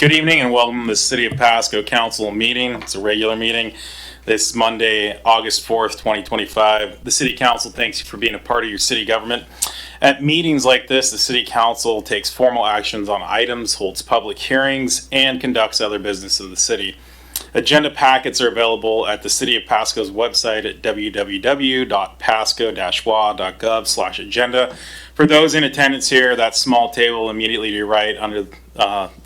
Good evening and welcome to the City of Pasco Council meeting. It's a regular meeting. This Monday, August 4th, 2025. The City Council thanks you for being a part of your city government. At meetings like this, the City Council takes formal actions on items, holds public hearings, and conducts other business of the city. Agenda packets are available at the City of Pasco's website at www.pasco-wa.gov/agenda. For those in attendance here, that small table immediately to your right under the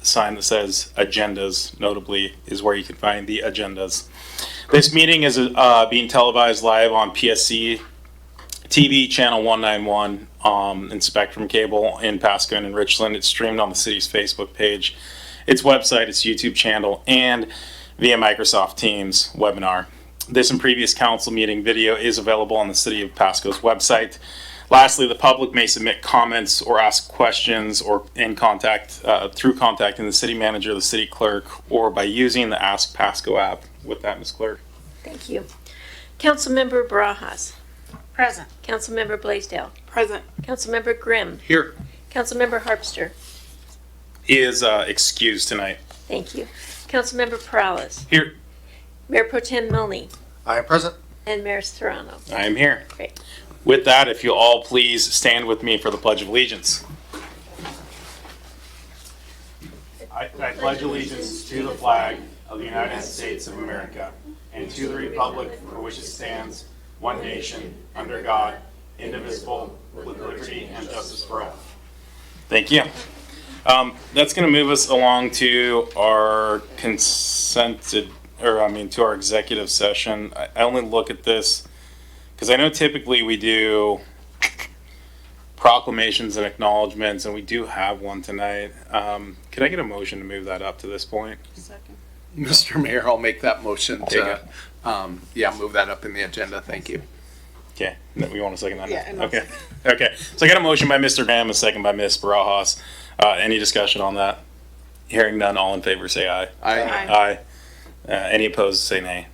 sign that says agendas, notably, is where you can find the agendas. This meeting is being televised live on PSC-TV channel 191 and Spectrum Cable in Pasco and in Richland. It's streamed on the city's Facebook page, its website, its YouTube channel, and via Microsoft Teams webinar. This and previous council meeting video is available on the City of Pasco's website. Lastly, the public may submit comments or ask questions or through contacting the city manager, the city clerk, or by using the Ask Pasco app. With that, Ms. Clerk. Thank you. Councilmember Barajas. Present. Councilmember Blaisdell. Present. Councilmember Grimm. Here. Councilmember Harpster. He is excused tonight. Thank you. Councilmember Perales. Here. Mayor Pro Tem Milne. I am present. And Mayor Serrano. I am here. Great. With that, if you'll all please stand with me for the Pledge of Allegiance. I pledge allegiance to the flag of the United States of America and to the republic for which it stands, one nation, under God, indivisible, with liberty and justice for all. Thank you. That's going to move us along to our to our executive session. I only look at this because I know typically we do proclamations and acknowledgements, and we do have one tonight. Could I get a motion to move that up to this point? Second. Mr. Mayor, I'll make that motion to, move that up in the agenda. Thank you. Okay, we want a second on that? Yeah, and Okay. Okay, so I got a motion by Mr. Graham, a second by Ms. Barajas. Any discussion on that? Hearing none, all in favor say aye. Aye. Any opposed say nay.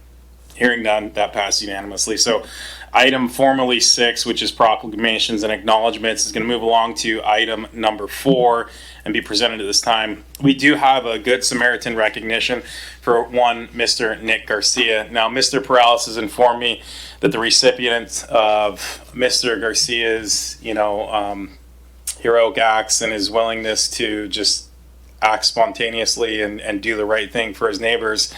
Hearing none, that passed unanimously. So item formally 6, which is proclamations and acknowledgements, is going to move along to item number 4 and be presented at this time. We do have a Good Samaritan recognition for one Mr. Nick Garcia. Now, Mr. Perales has informed me that the recipient of Mr. Garcia's, heroic acts and his willingness to just act spontaneously and do the right thing for his neighbors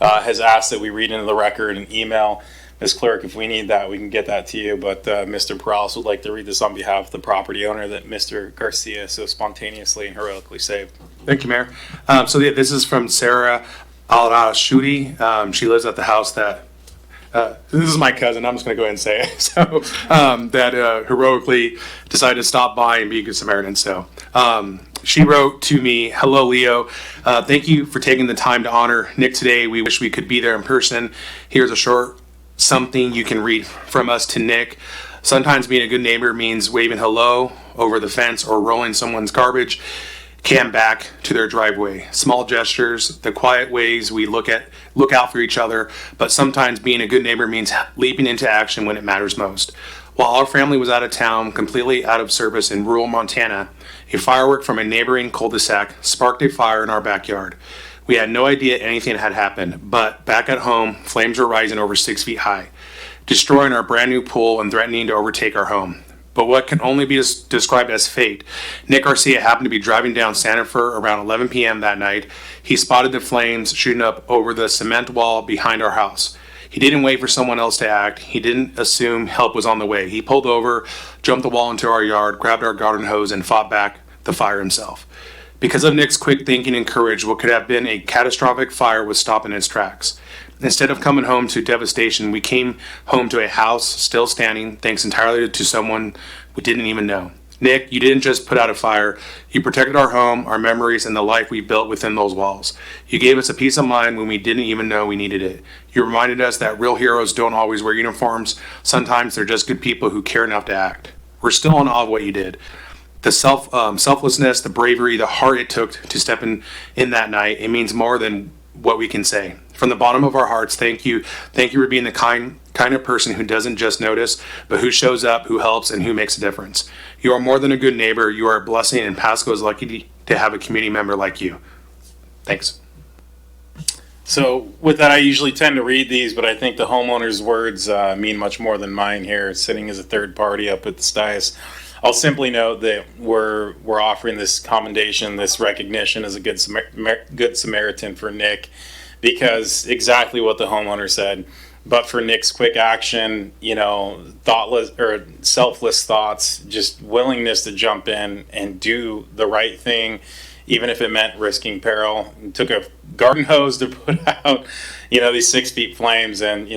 has asked that we read into the record an email. Ms. Clerk, if we need that, we can get that to you, but Mr. Perales would like to read this on behalf of the property owner that Mr. Garcia so spontaneously and heroically saved. Thank you, Mayor. This is from Sarah Al-Shudi. She lives at the house that this is my cousin. I'm just going to go ahead and say it. So that heroically decided to stop by and be a good Samaritan. So she wrote to me, "Hello, Leo. Thank you for taking the time to honor Nick today. We wish we could be there in person. Here's a short something you can read from us to Nick. Sometimes being a good neighbor means waving hello over the fence or rolling someone's garbage can back to their driveway. Small gestures, the quiet ways we look out for each other, but sometimes being a good neighbor means leaping into action when it matters most. While our family was out of town, completely out of service in rural Montana, a firework from a neighboring cul-de-sac sparked a fire in our backyard. We had no idea anything had happened, but back at home, flames were rising over 6 feet high, destroying our brand new pool and threatening to overtake our home. But what can only be described as fate, Nick Garcia happened to be driving down Santa Fe around 11 p.m. that night. He spotted the flames shooting up over the cement wall behind our house. He didn't wait for someone else to act. He didn't assume help was on the way. He pulled over, jumped the wall into our yard, grabbed our garden hose, and fought back the fire himself. Because of Nick's quick thinking and courage, what could have been a catastrophic fire was stopped in its tracks. Instead of coming home to devastation, we came home to a house still standing, thanks entirely to someone we didn't even know. Nick, you didn't just put out a fire. You protected our home, our memories, and the life we built within those walls. You gave us a peace of mind when we didn't even know we needed it. You reminded us that real heroes don't always wear uniforms. Sometimes they're just good people who care enough to act. We're still in awe of what you did. The selflessness, the bravery, the heart it took to step in that night, it means more than what we can say. From the bottom of our hearts, thank you. Thank you for being the kind of person who doesn't just notice, but who shows up, who helps, and who makes a difference. You are more than a good neighbor. You are a blessing, and Pasco is lucky to have a community member like you. Thanks. So with that, I usually tend to read these, but I think the homeowner's words mean much more than mine here, sitting as a third party up at the dais. I'll simply note that we're offering this commendation, this recognition as a good Samaritan for Nick, because exactly what the homeowner said. But for Nick's quick action, thoughtless or selfless thoughts, just willingness to jump in and do the right thing, even if it meant risking peril. He took a garden hose to put out, these 6 feet flames. And,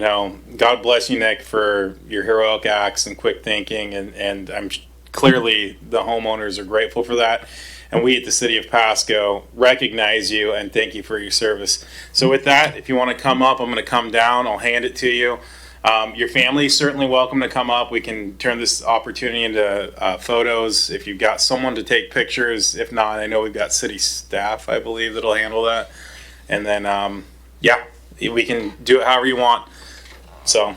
God bless you, Nick, for your heroic acts and quick thinking. And I'm clearly the homeowners are grateful for that. And we at the City of Pasco recognize you and thank you for your service. So with that, if you want to come up, I'm going to come down. I'll hand it to you. Your family is certainly welcome to come up. We can turn this opportunity into photos if you've got someone to take pictures. If not, I know we've got city staff, I believe, that'll handle that. And then, we can do it however you want. So.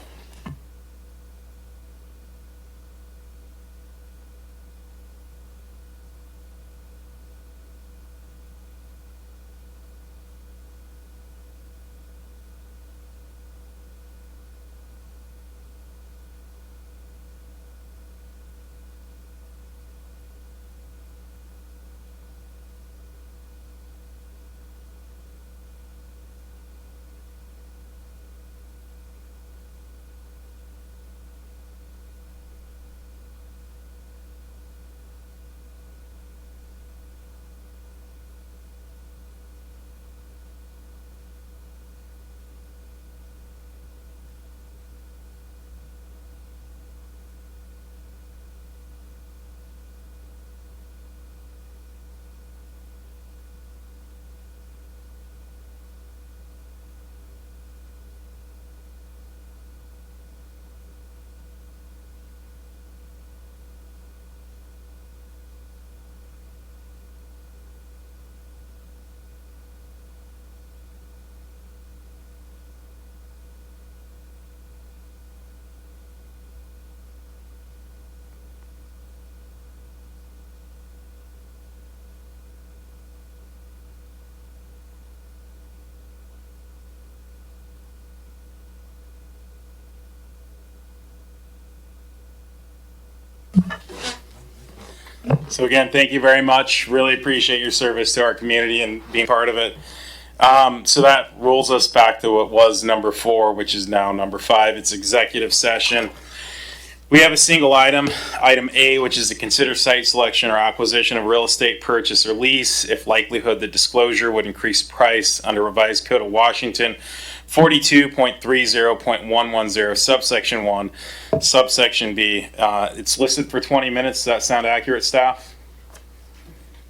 So again, thank you very much. Really appreciate your service to our community and being part of it. So that rolls us back to what was number 4, which is now number 5. It's executive session. We have a single item, item A, which is to consider site selection or acquisition of real estate purchase or lease if likelihood that disclosure would increase price under revised code of Washington 42.30.110 subsection 1, subsection B. It's listed for 20 minutes. Does that sound accurate, staff?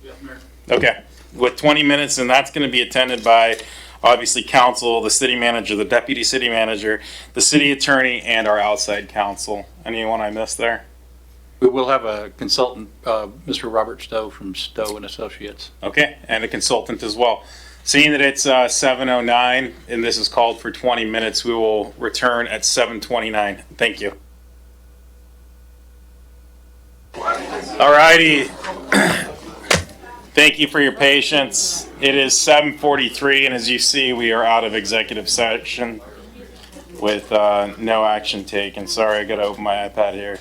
Yes, Mayor. Okay, with 20 minutes, and that's going to be attended by obviously council, the city manager, the deputy city manager, the city attorney, and our outside counsel. Anyone I missed there? We will have a consultant, Mr. Robert Stowe from Stowe and Associates. Okay, and a consultant as well. Seeing that it's 7:09 and this is called for 20 minutes, we will return at 7:29. Thank you. All righty. Thank you for your patience. It is 7:43, and as you see, we are out of executive session with no action taken. Sorry, I got to open my iPad here.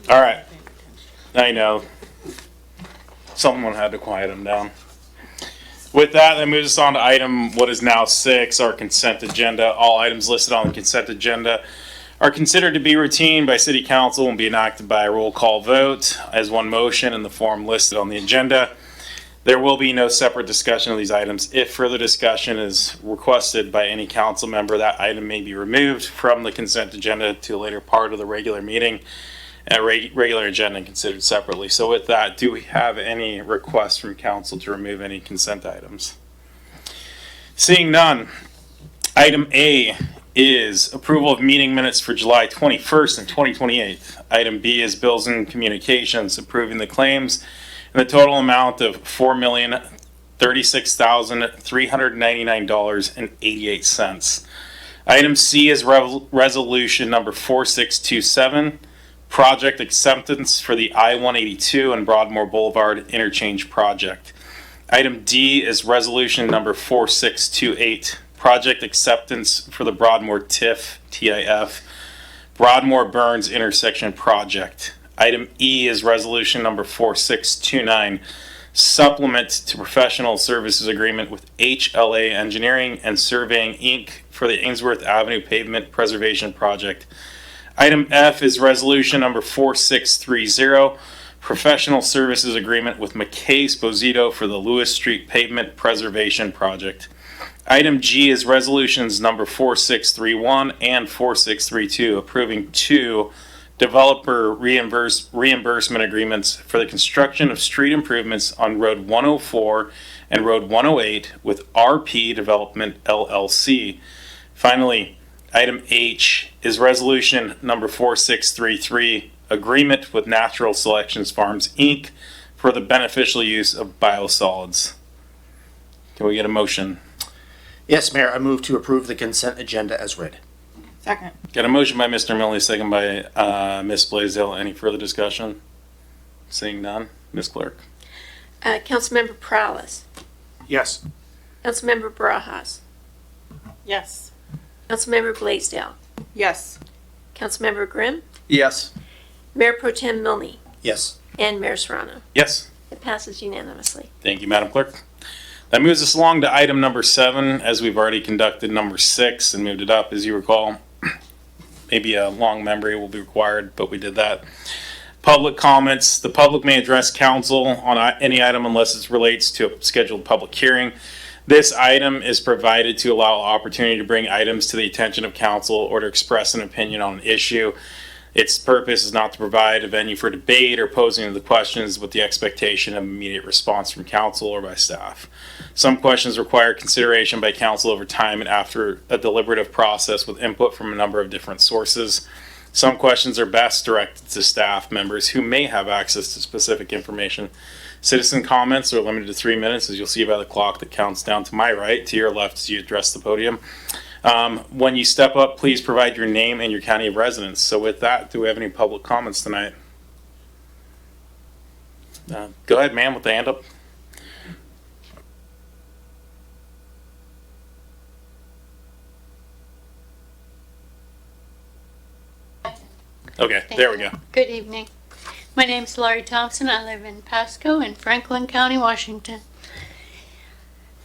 All right. I know. Someone had to quiet him down. With that, that moves us on to item what is now 6, our consent agenda. All items listed on the consent agenda are considered to be routine by City Council and be enacted by a roll call vote as one motion in the form listed on the agenda. There will be no separate discussion of these items. If further discussion is requested by any council member, that item may be removed from the consent agenda to a later part of the regular meeting. A regular agenda considered separately. So with that, do we have any requests from council to remove any consent items? Seeing none, item A is approval of meeting minutes for July 21st and 2028. Item B is bills and communications, approving the claims in the total amount of $4,036,399.88. Item C is resolution number 4627, project acceptance for the I-182 and Broadmoor Boulevard interchange project. Item D is resolution number 4628, project acceptance for the Broadmoor TIF, Broadmoor Burns intersection project. Item E is resolution number 4629, supplement to professional services agreement with HLA Engineering and Surveying, Inc. for the Ainsworth Avenue pavement preservation project. Item F is resolution number 4630, professional services agreement with McKay Esposito for the Lewis Street pavement preservation project. Item G is resolutions number 4631 and 4632, approving 2 developer reimbursement agreements for the construction of street improvements on Road 104 and Road 108 with RP Development LLC. Finally, item H is resolution number 4633, agreement with Natural Selections Farms, Inc. for the beneficial use of biosolids. Can we get a motion? Yes, Mayor, I move to approve the consent agenda as read. Second. Got a motion by Mr. Millie, second by Ms. Blaisdell. Any further discussion? Seeing none. Ms. Clerk. Councilmember Prowlis. Yes. Councilmember Barajas. Yes. Councilmember Blaisdell. Yes. Councilmember Grimm. Yes. Mayor Pro Tem Milne. Yes. And Mayor Serrano. Yes. It passes unanimously. Thank you, Madam Clerk. That moves us along to item number 7, as we've already conducted number 6 and moved it up, as you recall. Maybe a long memory will be required, but we did that. Public comments. The public may address council on any item unless it relates to a scheduled public hearing. This item is provided to allow opportunity to bring items to the attention of council or to express an opinion on an issue. Its purpose is not to provide a venue for debate or posing of the questions with the expectation of immediate response from council or by staff. Some questions require consideration by council over time and after a deliberative process with input from a number of different sources. Some questions are best directed to staff members who may have access to specific information. Citizen comments are limited to 3 minutes, as you'll see by the clock that counts down to my right, to your left as you address the podium. When you step up, please provide your name and your county of residence. So with that, do we have any public comments tonight? Go ahead, ma'am, with the hand up. Okay, there we go. Good evening. My name's Laurie Thompson. I live in Pasco in Franklin County, Washington.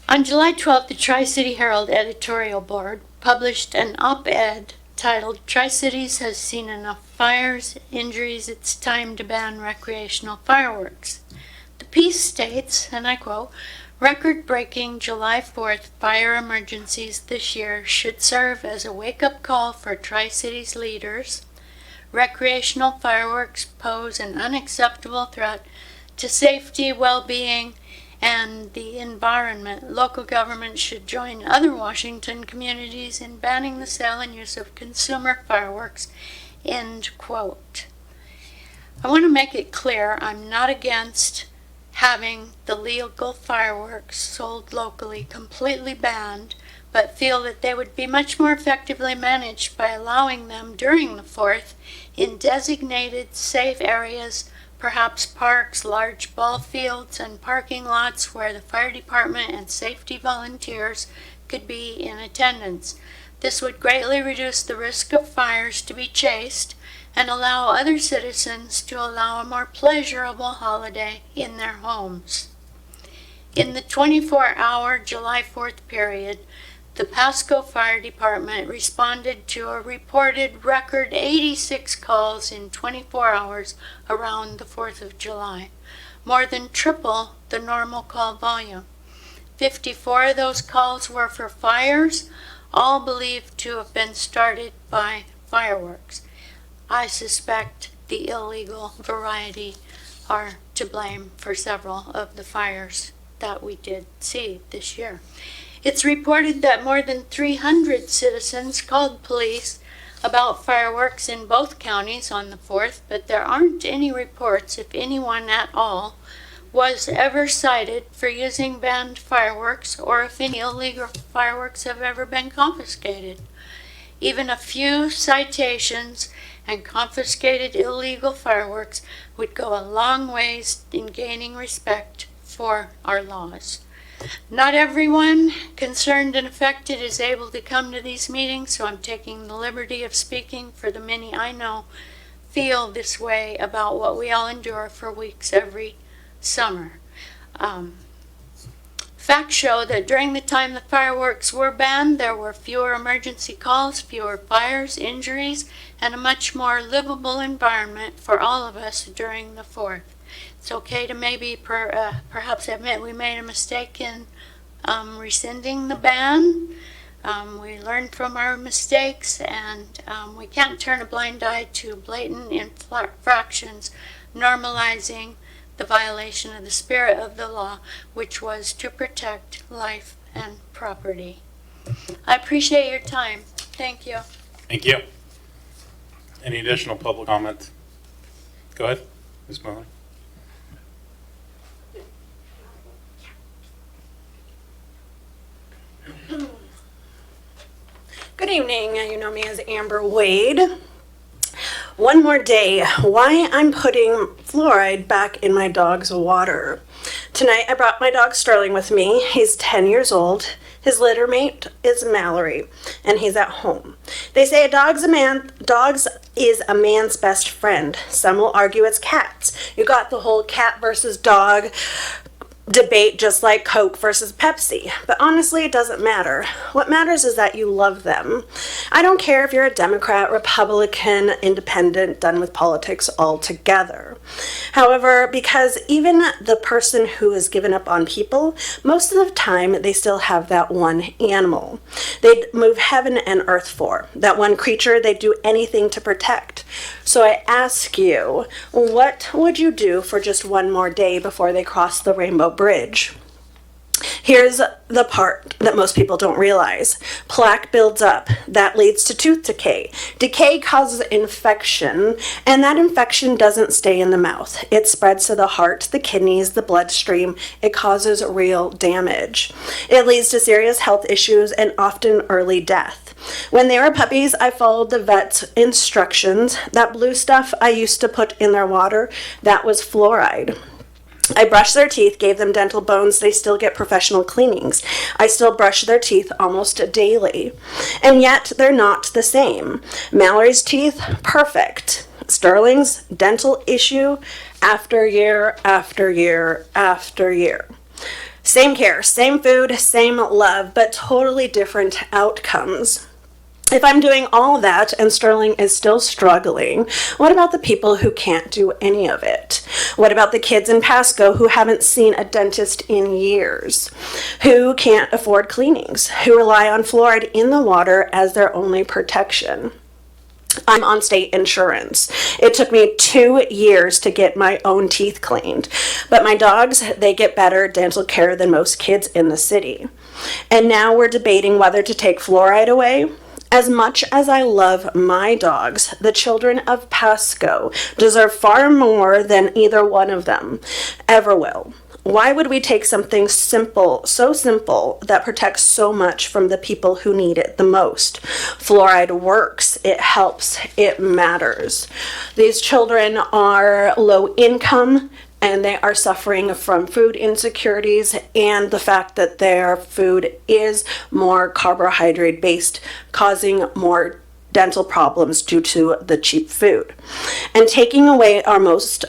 On July 12th, the Tri-City Herald editorial board published an op-ed titled "Tri-Cities has seen enough fires, injuries, it's time to ban recreational fireworks." The piece states, and I quote, "Record-breaking July 4th fire emergencies this year should serve as a wake-up call for Tri-Cities leaders. Recreational fireworks pose an unacceptable threat to safety, well-being, and the environment. Local governments should join other Washington communities in banning the sale and use of consumer fireworks." End quote. I want to make it clear I'm not against having the legal fireworks sold locally completely banned, but feel that they would be much more effectively managed by allowing them during the 4th in designated safe areas, perhaps parks, large ball fields, and parking lots where the fire department and safety volunteers could be in attendance. This would greatly reduce the risk of fires to be chased and allow other citizens to allow a more pleasurable holiday in their homes. In the 24-hour July 4th period, the Pasco Fire Department responded to a reported record 86 calls in 24 hours around the 4th of July, more than triple the normal call volume. 54 of those calls were for fires, all believed to have been started by fireworks. I suspect the illegal variety are to blame for several of the fires that we did see this year. It's reported that more than 300 citizens called police about fireworks in both counties on the 4th, but there aren't any reports, if anyone at all, was ever cited for using banned fireworks or if any illegal fireworks have ever been confiscated. Even a few citations and confiscated illegal fireworks would go a long ways in gaining respect for our laws. Not everyone concerned and affected is able to come to these meetings, so I'm taking the liberty of speaking for the many I know feel this way about what we all endure for weeks every summer. Facts show that during the time the fireworks were banned, there were fewer emergency calls, fewer fires, injuries, and a much more livable environment for all of us during the 4th. It's okay to maybe perhaps admit we made a mistake in rescinding the ban. We learned from our mistakes, and we can't turn a blind eye to blatant infractions, normalizing the violation of the spirit of the law, which was to protect life and property. I appreciate your time. Thank you. Thank you. Any additional public comment? Go ahead, Ms. Mahoney. Good evening. You know me as Amber Wade. One more day. Why I'm putting fluoride back in my dog's water. Tonight I brought my dog Sterling with me. He's 10 years old. His litter mate is Mallory, and he's at home. They say dogs is a man's best friend. Some will argue it's cats. You got the whole cat versus dog debate, just like Coke versus Pepsi. But honestly, it doesn't matter. What matters is that you love them. I don't care if you're a Democrat, Republican, Independent, done with politics altogether. However, because even the person who has given up on people, most of the time they still have that one animal they'd move heaven and earth for, that one creature they'd do anything to protect. So I ask you, what would you do for just one more day before they cross the Rainbow Bridge? Here's the part that most people don't realize. Plaque builds up. That leads to tooth decay. Decay causes infection, and that infection doesn't stay in the mouth. It spreads to the heart, the kidneys, the bloodstream. It causes real damage. It leads to serious health issues and often early death. When they were puppies, I followed the vet's instructions. That blue stuff I used to put in their water, that was fluoride. I brushed their teeth, gave them dental bones. They still get professional cleanings. I still brush their teeth almost daily. And yet, they're not the same. Mallory's teeth, perfect. Sterling's dental issue, after year after year after year. Same care, same food, same love, but totally different outcomes. If I'm doing all that and Sterling is still struggling, what about the people who can't do any of it? What about the kids in Pasco who haven't seen a dentist in years? Who can't afford cleanings? Who rely on fluoride in the water as their only protection? I'm on state insurance. It took me 2 years to get my own teeth cleaned. But my dogs, they get better dental care than most kids in the city. And now we're debating whether to take fluoride away. As much as I love my dogs, the children of Pasco deserve far more than either one of them ever will. Why would we take something simple, so simple, that protects so much from the people who need it the most? Fluoride works, it helps, it matters. These children are low income, and they are suffering from food insecurities and the fact that their food is more carbohydrate based, causing more dental problems due to the cheap food. And taking away our most,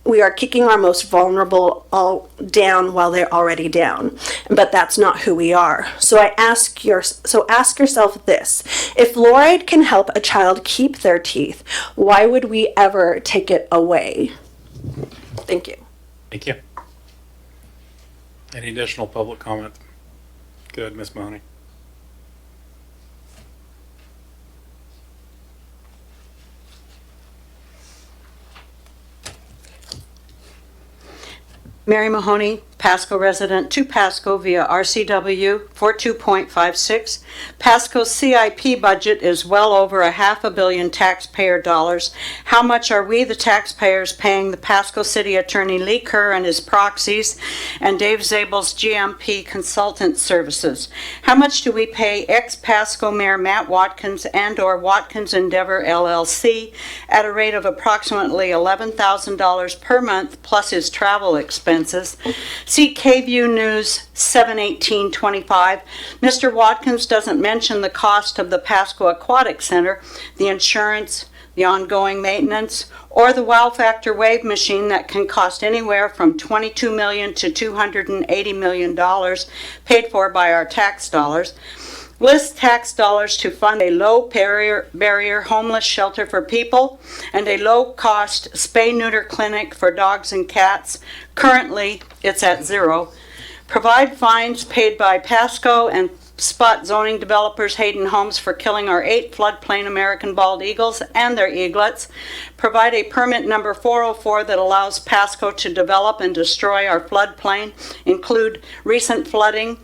we are kicking our most vulnerable all down while they're already down. But that's not who we are. So ask yourself this. If fluoride can help a child keep their teeth, why would we ever take it away? Thank you. Thank you. Any additional public comment? Good, Ms. Mahoney. Mary Mahoney, Pasco resident to Pasco via RCW for 2.56. Pasco's CIP budget is well over $500 million taxpayer dollars. How much are we, the taxpayers, paying the Pasco City Attorney Lee Kerr and his proxies and Dave Zabel's GMP consultant services? How much do we pay ex-Pasco Mayor Matt Watkins and/or Watkins Endeavor LLC at a rate of approximately $11,000 per month plus his travel expenses? See KView News 7/18/25. Mr. Watkins doesn't mention the cost of the Pasco Aquatic Center, the insurance, the ongoing maintenance, or the wow factor wave machine that can cost anywhere from $22 million to $280 million paid for by our tax dollars. List tax dollars to fund a low barrier homeless shelter for people and a low-cost spay-neuter clinic for dogs and cats. Currently, it's at zero. Provide fines paid by Pasco and spot zoning developers Hayden Homes for killing our 8 floodplain American bald eagles and their eaglets. Provide a permit number 404 that allows Pasco to develop and destroy our floodplain, include recent flooding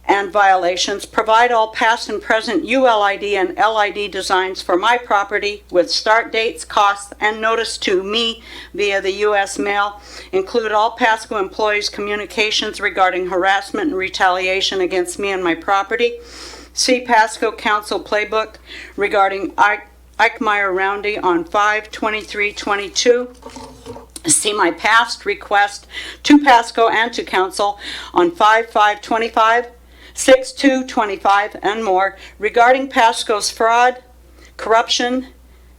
and violations. Provide all past and present ULID and LID designs for my property with start dates, costs, and notice to me via the U.S. mail. Include all Pasco employees' communications regarding harassment and retaliation against me and my property. See Pasco Council Playbook regarding Eichmeyer Roundy on 5/23/22. See my past request to Pasco and to Council on 5/5/25. 6/2/25 and more regarding Pasco's fraud, corruption,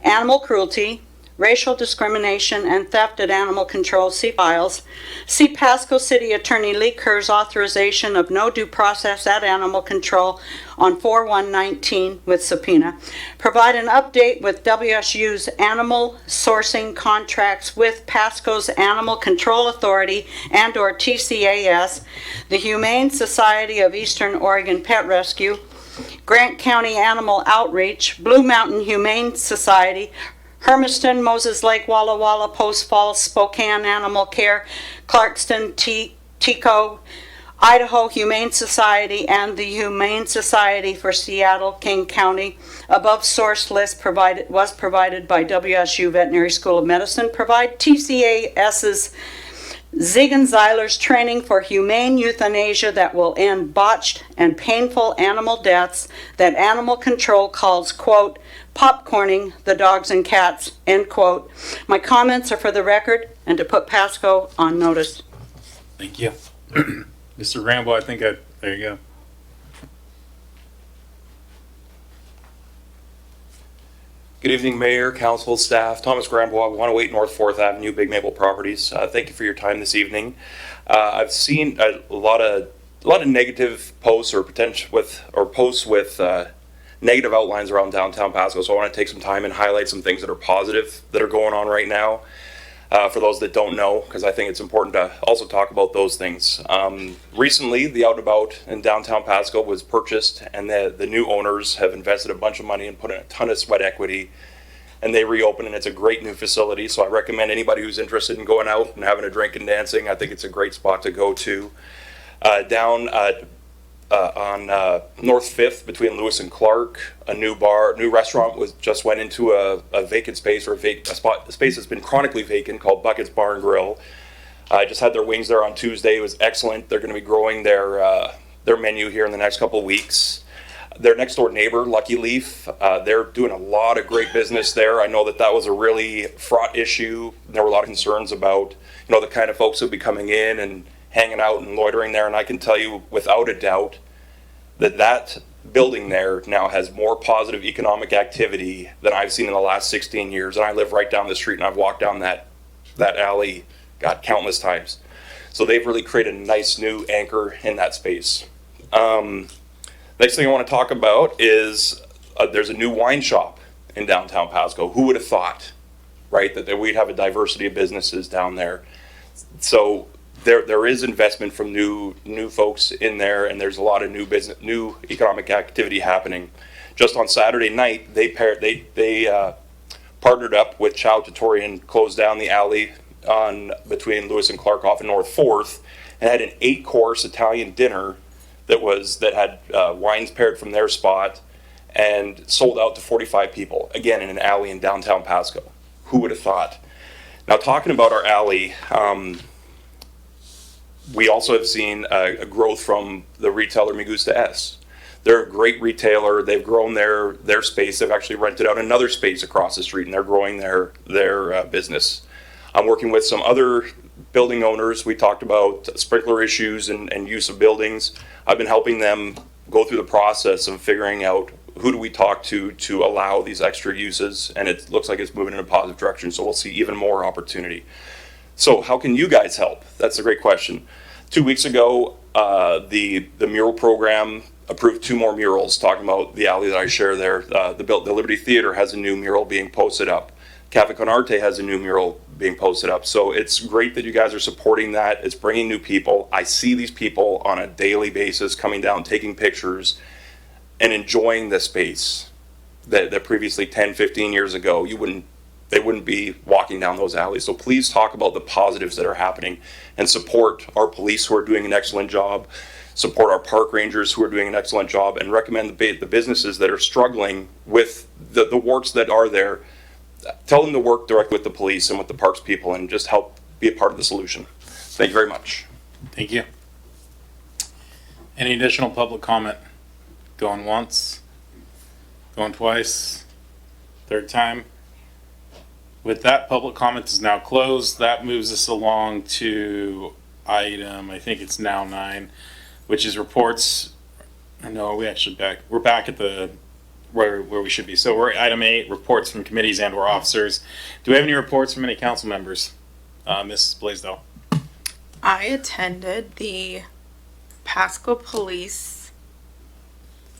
animal cruelty, racial discrimination, and theft at animal control. See files. See Pasco City Attorney Lee Kerr's authorization of no due process at animal control on 4/1/19 with subpoena. Provide an update with WSU's animal sourcing contracts with Pasco's Animal Control Authority and/or TCAS, the Humane Society of Eastern Oregon Pet Rescue, Grant County Animal Outreach, Blue Mountain Humane Society, Hermiston, Moses Lake, Walla Walla, Post Falls, Spokane Animal Care, Clarkston, Tico, Idaho Humane Society, and the Humane Society for Seattle, King County. Above source list was provided by WSU Veterinary School of Medicine. Provide TCAS's Ziegler-Zeiler's training for humane euthanasia that will end botched and painful animal deaths that animal control calls, quote, popcorning the dogs and cats, end quote. My comments are for the record and to put Pasco on notice. Thank you. Mr. Rambo, I think there you go. Good evening, Mayor, Council, staff. Thomas Grambois, 108 North 4th Avenue, Big Maple Properties. Thank you for your time this evening. I've seen a lot of negative posts or posts with negative outlines around downtown Pasco. So I want to take some time and highlight some things that are positive that are going on right now. For those that don't know, because I think it's important to also talk about those things. Recently, the Out and About in downtown Pasco was purchased, and the new owners have invested a bunch of money and put in a ton of sweat equity, and they reopened, and it's a great new facility. So I recommend anybody who's interested in going out and having a drink and dancing, I think it's a great spot to go to. Down on North 5th between Lewis and Clark, a new restaurant just went into a vacant space, or a space that's been chronically vacant, called Bucket's Bar and Grill. I just had their wings there on Tuesday. It was excellent. They're going to be growing their menu here in the next couple of weeks. Their next door neighbor, Lucky Leaf, they're doing a lot of great business there. I know that was a really fraught issue. There were a lot of concerns about, the kind of folks who would be coming in and hanging out and loitering there, and I can tell you without a doubt that building there now has more positive economic activity than I've seen in the last 16 years. And I live right down the street, and I've walked down that alley, countless times. So they've really created a nice new anchor in that space. Next thing I want to talk about is there's a new wine shop in downtown Pasco. Who would have thought, right, that we'd have a diversity of businesses down there? So there is investment from new folks in there, and there's a lot of new economic activity happening. Just on Saturday night, they partnered up with Chow Tutorial and closed down the alley on between Lewis and Clark off in North 4th and had an 8-course Italian dinner that had wines paired from their spot and sold out to 45 people, again in an alley in downtown Pasco. Who would have thought? Now, talking about our alley, we also have seen a growth from the retailer Me Gusta S. They're a great retailer. They've grown their space. They've actually rented out another space across the street, and they're growing their business. I'm working with some other building owners. We talked about sprinkler issues and use of buildings. I've been helping them go through the process of figuring out who do we talk to allow these extra uses, and it looks like it's moving in a positive direction, so we'll see even more opportunity. So how can you guys help? That's a great question. 2 weeks ago, the mural program approved 2 more murals talking about the alley that I share there. The Liberty Theater has a new mural being posted up. Cafe Con Arte has a new mural being posted up. So it's great that you guys are supporting that. It's bringing new people. I see these people on a daily basis coming down, taking pictures, and enjoying the space that previously 10, 15 years ago, they wouldn't be walking down those alleys. So please talk about the positives that are happening and support our police who are doing an excellent job, support our park rangers who are doing an excellent job, and recommend the businesses that are struggling with the warts that are there. Tell them to work directly with the police and with the parks people and just help be a part of the solution. Thank you very much. Thank you. Any additional public comment? Going once? Going twice? Third time? With that, public comment is now closed. That moves us along to item, I think it's now 9, which is reports. No, we're back at the where we should be. So we're at item 8, reports from committees and or officers. Do we have any reports from any council members? Mrs. Blaisdell. I attended the Pasco Police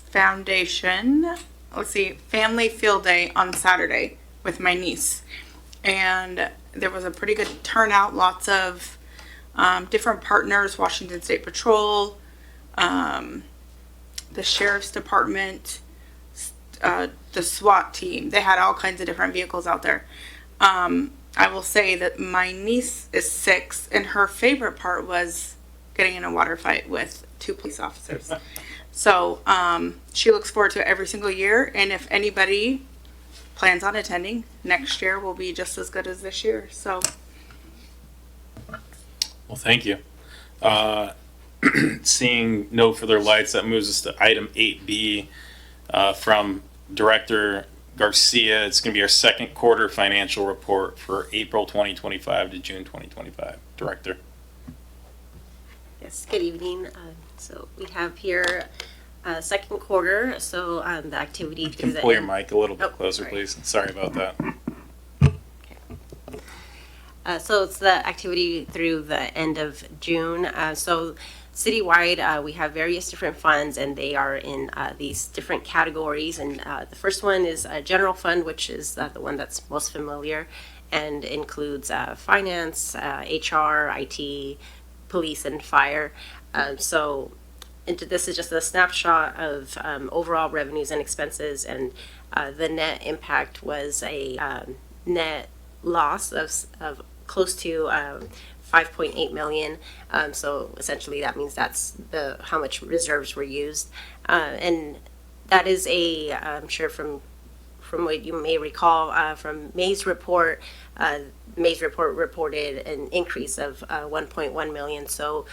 Foundation, Family Field Day on Saturday with my niece. And there was a pretty good turnout, lots of different partners, Washington State Patrol, the Sheriff's Department, the SWAT team. They had all kinds of different vehicles out there. I will say that my niece is 6, and her favorite part was getting in a water fight with 2 police officers. So she looks forward to it every single year, and if anybody plans on attending, next year will be just as good as this year. So, Well, thank you. Seeing no further lights, that moves us to item 8B from Director Garcia. It's going to be our second quarter financial report for April 2025 to June 2025. Director. Yes, good evening. So we have here second quarter, so the activity You through can the pull your end. mic a little bit Oh, closer, sorry. please. Sorry about that. So it's the activity through the end of June. So citywide, we have various different funds, and they are in these different categories. And the first one is a general fund, which is the one that's most familiar, and includes finance, HR, IT, police, and fire. This is just a snapshot of overall revenues and expenses, and the net impact was a net loss of close to 5.8 million. So essentially that means that's how much reserves were used. And that is I'm sure from what you may recall from May's report, reported an increase of 1.1 million. So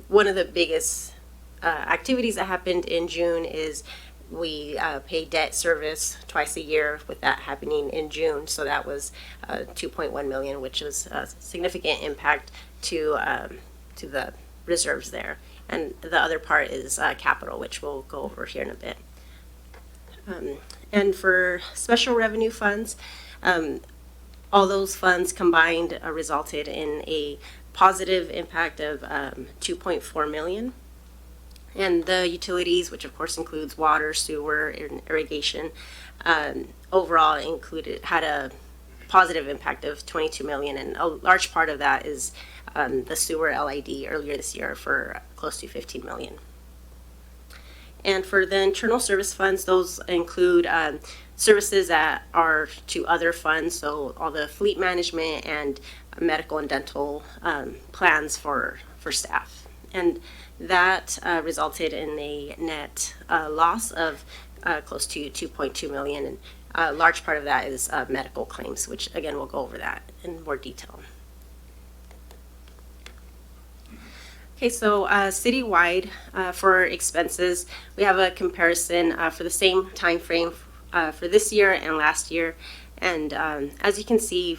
one of the biggest activities that happened in June is we pay debt service twice a year, with that happening in June. So that was 2.1 million, which was a significant impact to the reserves there. And the other part is capital, which we'll go over here in a bit. And for special revenue funds, all those funds combined resulted in a positive impact of 2.4 million. And the utilities, which of course includes water, sewer, and irrigation, overall had a positive impact of 22 million. And a large part of that is the sewer LID earlier this year for close to 15 million. And for the internal service funds, those include services that are to other funds, so all the fleet management and medical and dental plans for staff. And that resulted in a net loss of close to 2.2 million. And a large part of that is medical claims, which again, we'll go over that in more detail. Okay, so citywide for expenses, we have a comparison for the same time frame for this year and last year. And as you can see,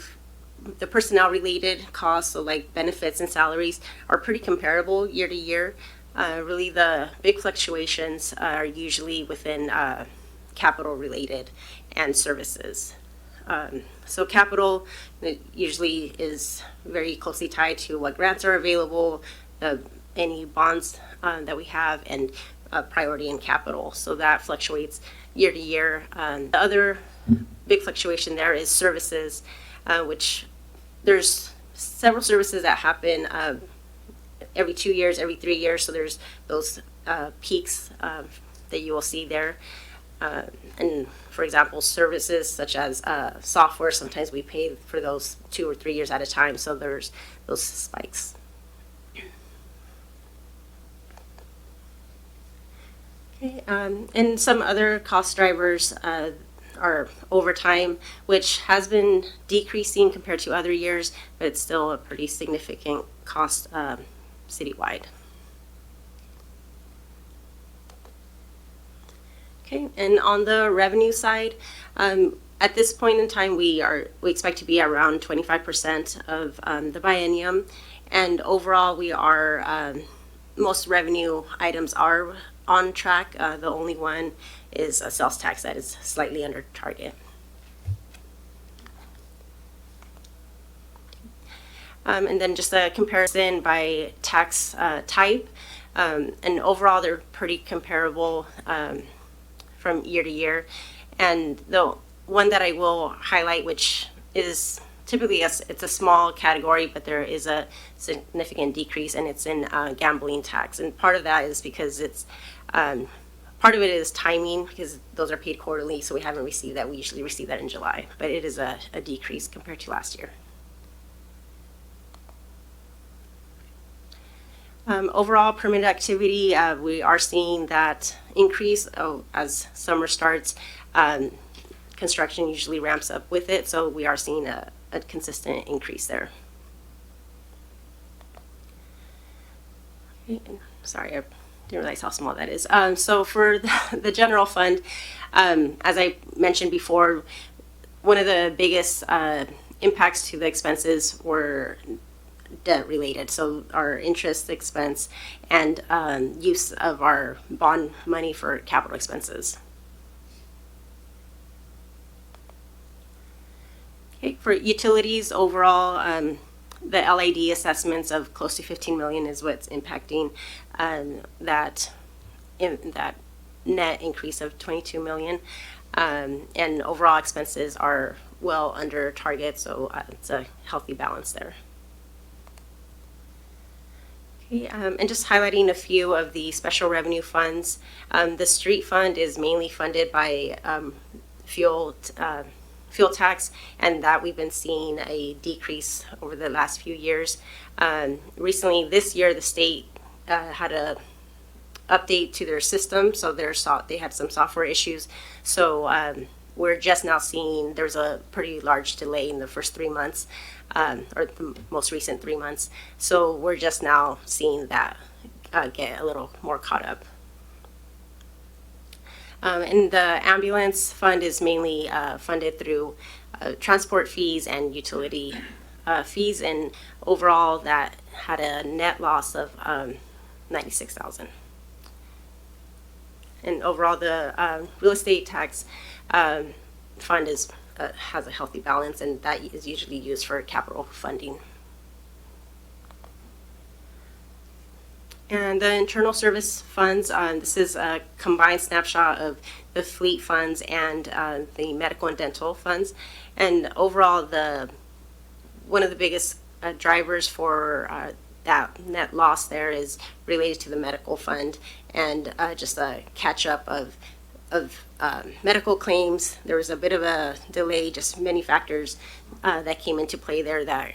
the personnel related costs, so like benefits and salaries, are pretty comparable year to year. Really the big fluctuations are usually within capital related and services. So capital usually is very closely tied to what grants are available, any bonds that we have, and priority in capital. So that fluctuates year to year. The other big fluctuation there is services, which there's several services that happen every 2 years, every 3 years. So there's those peaks that you will see there. And for example, services such as software, sometimes we pay for those 2 or 3 years at a time. So there's those spikes. Okay, and some other cost drivers are overtime, which has been decreasing compared to other years, but it's still a pretty significant cost citywide. Okay, and on the revenue side, at this point in time, we expect to be around 25% of the biennium, and overall, we are most revenue items are on track. The only one is a sales tax that is slightly under target. And then just a comparison by tax type, and overall, they're pretty comparable from year to year. And the one that I will highlight, which is typically it's a small category, but there is a significant decrease, and it's in gambling tax. And part of that is because it's part of it is timing, because those are paid quarterly, so we haven't received that. We usually receive that in July, but it is a decrease compared to last year. Overall permit activity, we are seeing that increase as summer starts. Construction usually ramps up with it, so we are seeing a consistent increase there. Okay, sorry, I didn't realize how small that is. So for the general fund, as I mentioned before, one of the biggest impacts to the expenses were debt related. So our interest expense and use of our bond money for capital expenses. Okay, for utilities overall, the LID assessments of close to 15 million is what's impacting that net increase of 22 million. And overall expenses are well under target, so it's a healthy balance there. Okay, and just highlighting a few of the special revenue funds. The street fund is mainly funded by fuel tax, and that we've been seeing a decrease over the last few years. Recently, this year, the state had a update to their system, so they had some software issues. So we're just now seeing there's a pretty large delay in the first 3 months, or the most recent 3 months. So we're just now seeing that get a little more caught up. And the ambulance fund is mainly funded through transport fees and utility fees, and overall that had a net loss of 96,000. And overall, the real estate tax fund has a healthy balance, and that is usually used for capital funding. And the internal service funds, this is a combined snapshot of the fleet funds and the medical and dental funds. And overall, one of the biggest drivers for that net loss there is related to the medical fund, and just a catch up of medical claims. There was a bit of a delay, just many factors that came into play there that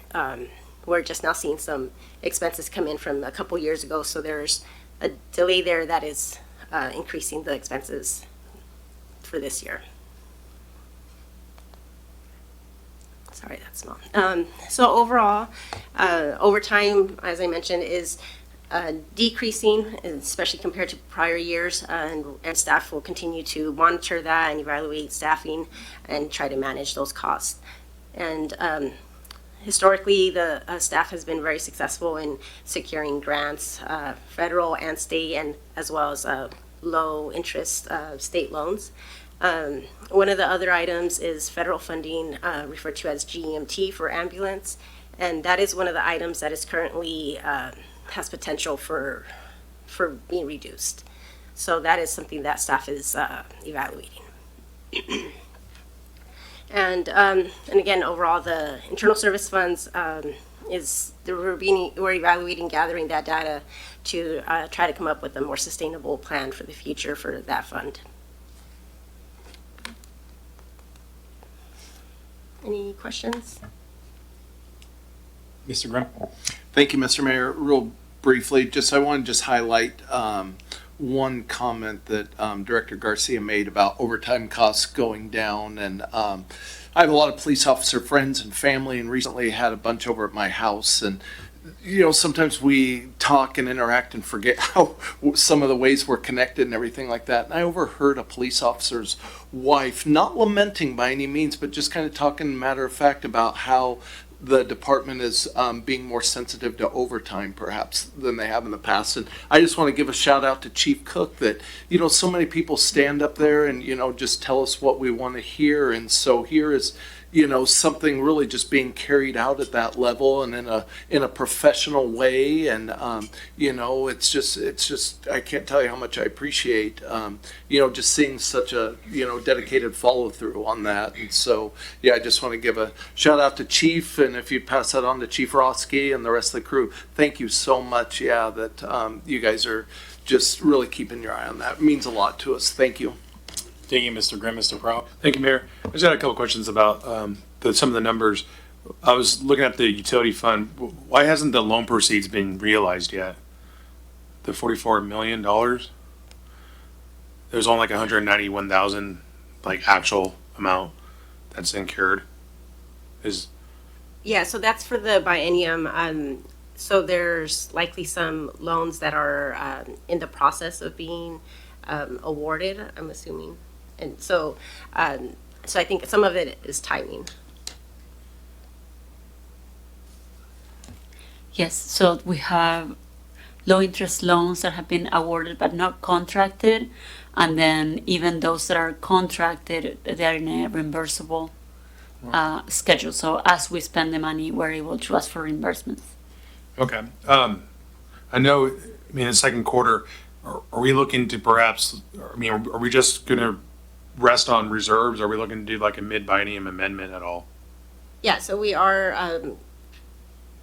we're just now seeing some expenses come in from a couple years ago. So there's a delay there that is increasing the expenses for this year. Sorry, that's small. So overall, overtime, as I mentioned, is decreasing, especially compared to prior years, and staff will continue to monitor that and evaluate staffing and try to manage those costs. And historically, the staff has been very successful in securing grants, federal and state, and as well as low interest state loans. One of the other items is federal funding, referred to as GEMT for ambulance, and that is one of the items that is currently has potential for being reduced. So that is something that staff is evaluating. And again, overall, the internal service funds we're evaluating, gathering that data to try to come up with a more sustainable plan for the future for that fund. Any questions? Mr. Grimm? Thank you, Mr. Mayor. Real briefly, I want to just highlight one comment that Director Garcia made about overtime costs going down. And I have a lot of police officer friends and family, and recently had a bunch over at my house. And sometimes we talk and interact and forget how some of the ways we're connected and everything like that. And I overheard a police officer's wife, not lamenting by any means, but just kind of talking matter of fact about how the department is being more sensitive to overtime perhaps than they have in the past. And I just want to give a shout out to Chief Cook that, so many people stand up there and, just tell us what we want to hear. And so here is, something really just being carried out at that level and in a professional way. And, it's just, I can't tell you how much I appreciate, just seeing such a, dedicated follow through on that. And so, I just want to give a shout out to Chief, and if you pass that on to Chief Roski and the rest of the crew, thank you so much. That you guys are just really keeping your eye on that. It means a lot to us. Thank you. Thank you, Mr. Grimm. Mr. Prout? Thank you, Mayor. I just had a couple questions about some of the numbers. I was looking at the utility fund. Why hasn't the loan proceeds been realized yet? The $44 million? There's only like 191,000 actual amount that's incurred. Yeah, so that's for the biennium. So there's likely some loans that are in the process of being awarded, I'm assuming. And so I think some of it is timing. Yes, so we have low interest loans that have been awarded but not contracted. And then even those that are contracted, they're in a reimbursable schedule. So as we spend the money, we're able to ask for reimbursements. Okay. I know, in the second quarter, are we looking to perhaps, are we just going to rest on reserves? Are we looking to do like a mid-biennium amendment at all? Yeah, so we are,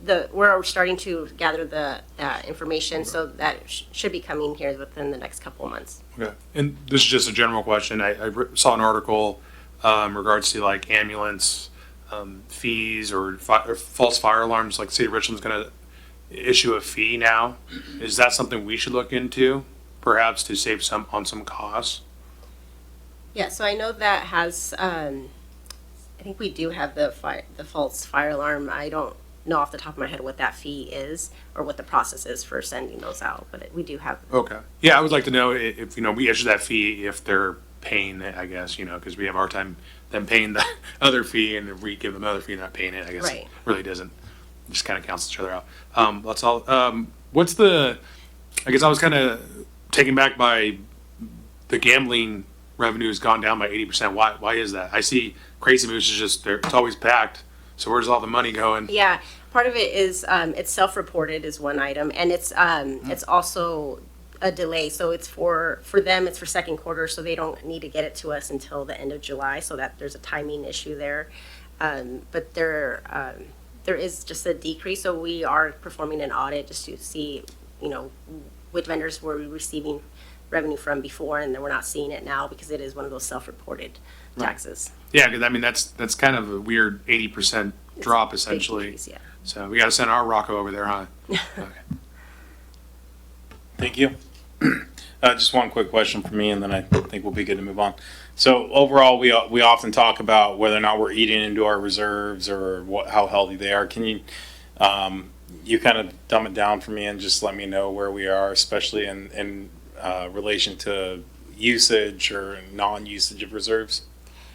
we're starting to gather the information, so that should be coming here within the next couple of months. Okay. And this is just a general question. I saw an article in regards to ambulance fees or false fire alarms, like City of Richland's going to issue a fee now. Is that something we should look into, perhaps to save some costs? Yeah, so I know that has, I think we do have the false fire alarm. I don't know off the top of my head what that fee is or what the process is for sending those out, but we do have. Okay. Yeah, I would like to know if, we issue that fee, if they're paying it, I guess, because we have our time them paying the other fee, and if we give them another fee not paying it, I guess Right. it really doesn't. Just kind of cancels each other out. That's all. I guess I was kind of taken back by the gambling revenue has gone down by 80%. Why is that? I see Crazy Moose is just there. It's always packed. So where's all the money going? Yeah, part of it is it's self-reported is one item, and it's also a delay. So it's for them, it's for second quarter, so they don't need to get it to us until the end of July. So that there's a timing issue there, but there is just a decrease. So we are performing an audit just to see, which vendors were receiving revenue from before, and then we're not seeing it now because it is one of those self-reported taxes. Yeah, because I mean, that's kind of a weird 80% drop Big essentially. decrease, yeah. So we got to send our Rocco over there, huh? Okay. Thank you. Just one quick question for me, and then I think we'll be good to move on. So overall, we often talk about whether or not we're eating into our reserves or how healthy they are. Can you you kind of dumb it down for me and just let me know where we are, especially in relation to usage or non-usage of reserves?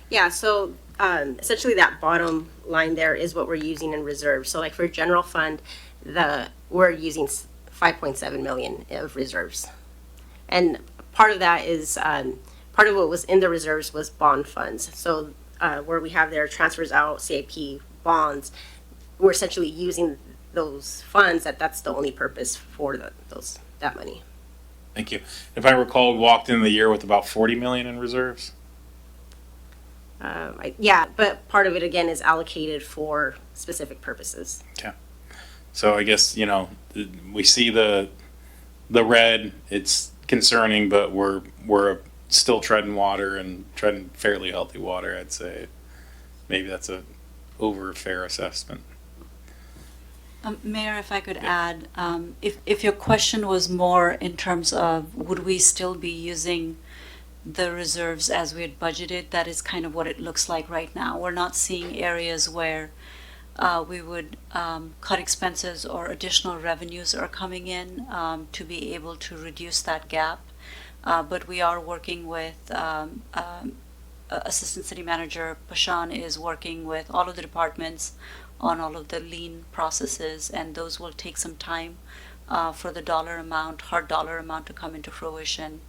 Yeah, so essentially that bottom line there is what we're using in reserves. So like for general fund, we're using 5.7 million of reserves. And part of that is, part of what was in the reserves was bond funds. So where we have their transfers out, CIP, bonds, we're essentially using those funds, that's the only purpose for that money. Thank you. If I recall, we walked in the year with about 40 million in reserves. Yeah, but part of it again is allocated for specific purposes. So I guess, we see the red, it's concerning, but we're still treading water and treading fairly healthy water, I'd say. Maybe that's a over fair assessment. Mayor, if I could add, if your question was more in terms of would we still be using the reserves as we had budgeted, that is kind of what it looks like right now. We're not seeing areas where we would cut expenses or additional revenues are coming in to be able to reduce that gap. But we are working with Assistant City Manager Pashan is working with all of the departments on all of the lean processes, and those will take some time for the hard dollar amount to come into fruition.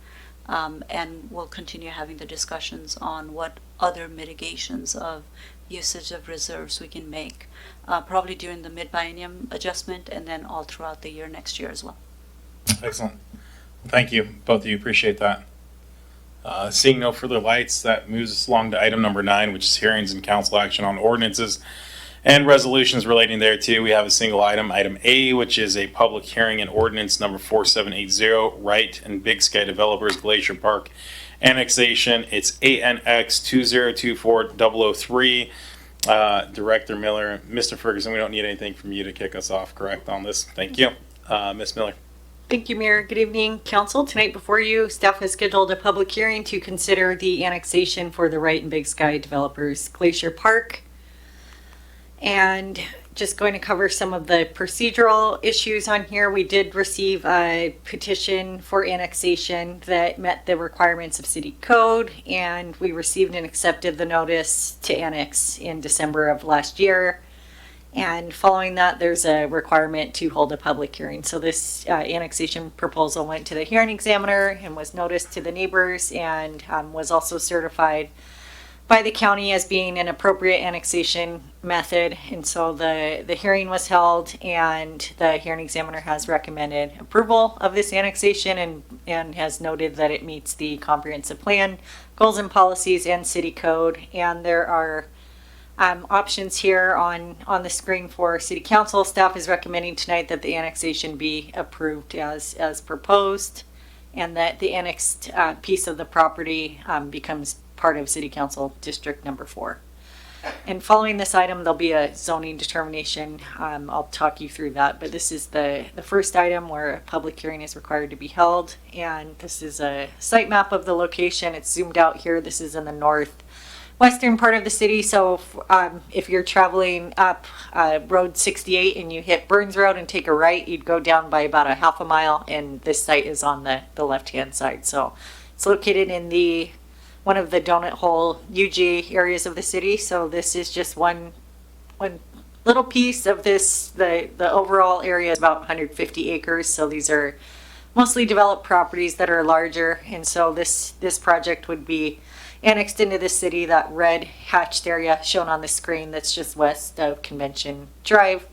And we'll continue having the discussions on what other mitigations of usage of reserves we can make, probably during the mid-biennium adjustment and then all throughout the year next year as well. Excellent. Thank you, both of you. Appreciate that. Seeing no further lights, that moves us along to item number 9, which is hearings and council action on ordinances and resolutions relating thereto. We have a single item, item A, which is a public hearing and ordinance number 4780, Wright and Big Sky Developers Glacier Park annexation. It's ANX 2024003. Director Miller, Mr. Ferguson, we don't need anything from you to kick us off, correct, on this? Thank you. Ms. Miller. Thank you, Mayor. Good evening, Council. Tonight before you, staff has scheduled a public hearing to consider the annexation for the Wright and Big Sky Developers Glacier Park. And just going to cover some of the procedural issues on here. We did receive a petition for annexation that met the requirements of city code, and we received and accepted the notice to annex in December of last year. And following that, there's a requirement to hold a public hearing. So this annexation proposal went to the hearing examiner and was noticed to the neighbors, and was also certified by the county as being an appropriate annexation method. And so the hearing was held, and the hearing examiner has recommended approval of this annexation and has noted that it meets the comprehensive plan, goals and policies, and city code. And there are options here on the screen for city council. Staff is recommending tonight that the annexation be approved as proposed, and that the annexed piece of the property becomes part of City Council District Number 4. And following this item, there'll be a zoning determination. I'll talk you through that, but this is the first item where a public hearing is required to be held. And this is a site map of the location. It's zoomed out here. This is in the northwestern part of the city. So if you're traveling up Road 68 and you hit Burns Road and take a right, you'd go down by about a half a mile, and this site is on the left-hand side. So it's located in one of the donut hole UG areas of the city. So this is just one little piece of this. The overall area is about 150 acres. So these are mostly developed properties that are larger. And so this project would be annexed into the city, that red hatched area shown on the screen that's just west of Convention Drive.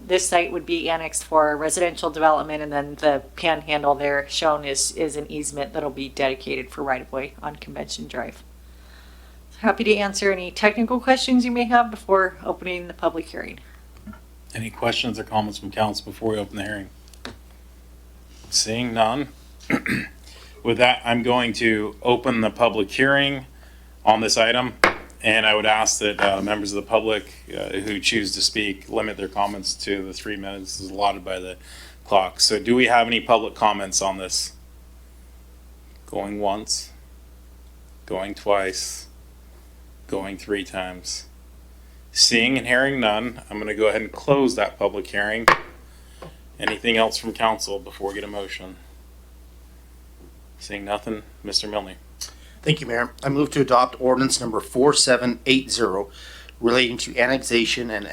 This site would be annexed for residential development, and then the panhandle there shown is an easement that'll be dedicated for right-of-way on Convention Drive. Happy to answer any technical questions you may have before opening the public hearing. Any questions or comments from council before we open the hearing? Seeing none. With that, I'm going to open the public hearing on this item, and I would ask that members of the public who choose to speak limit their comments to the 3 minutes as allotted by the clock. So do we have any public comments on this? Going once, going twice, going 3 times. Seeing and hearing none, I'm going to go ahead and close that public hearing. Anything else from council before we get a motion? Seeing nothing, Mr. Milne. Thank you, Mayor. I move to adopt ordinance number 4780 relating to annexation and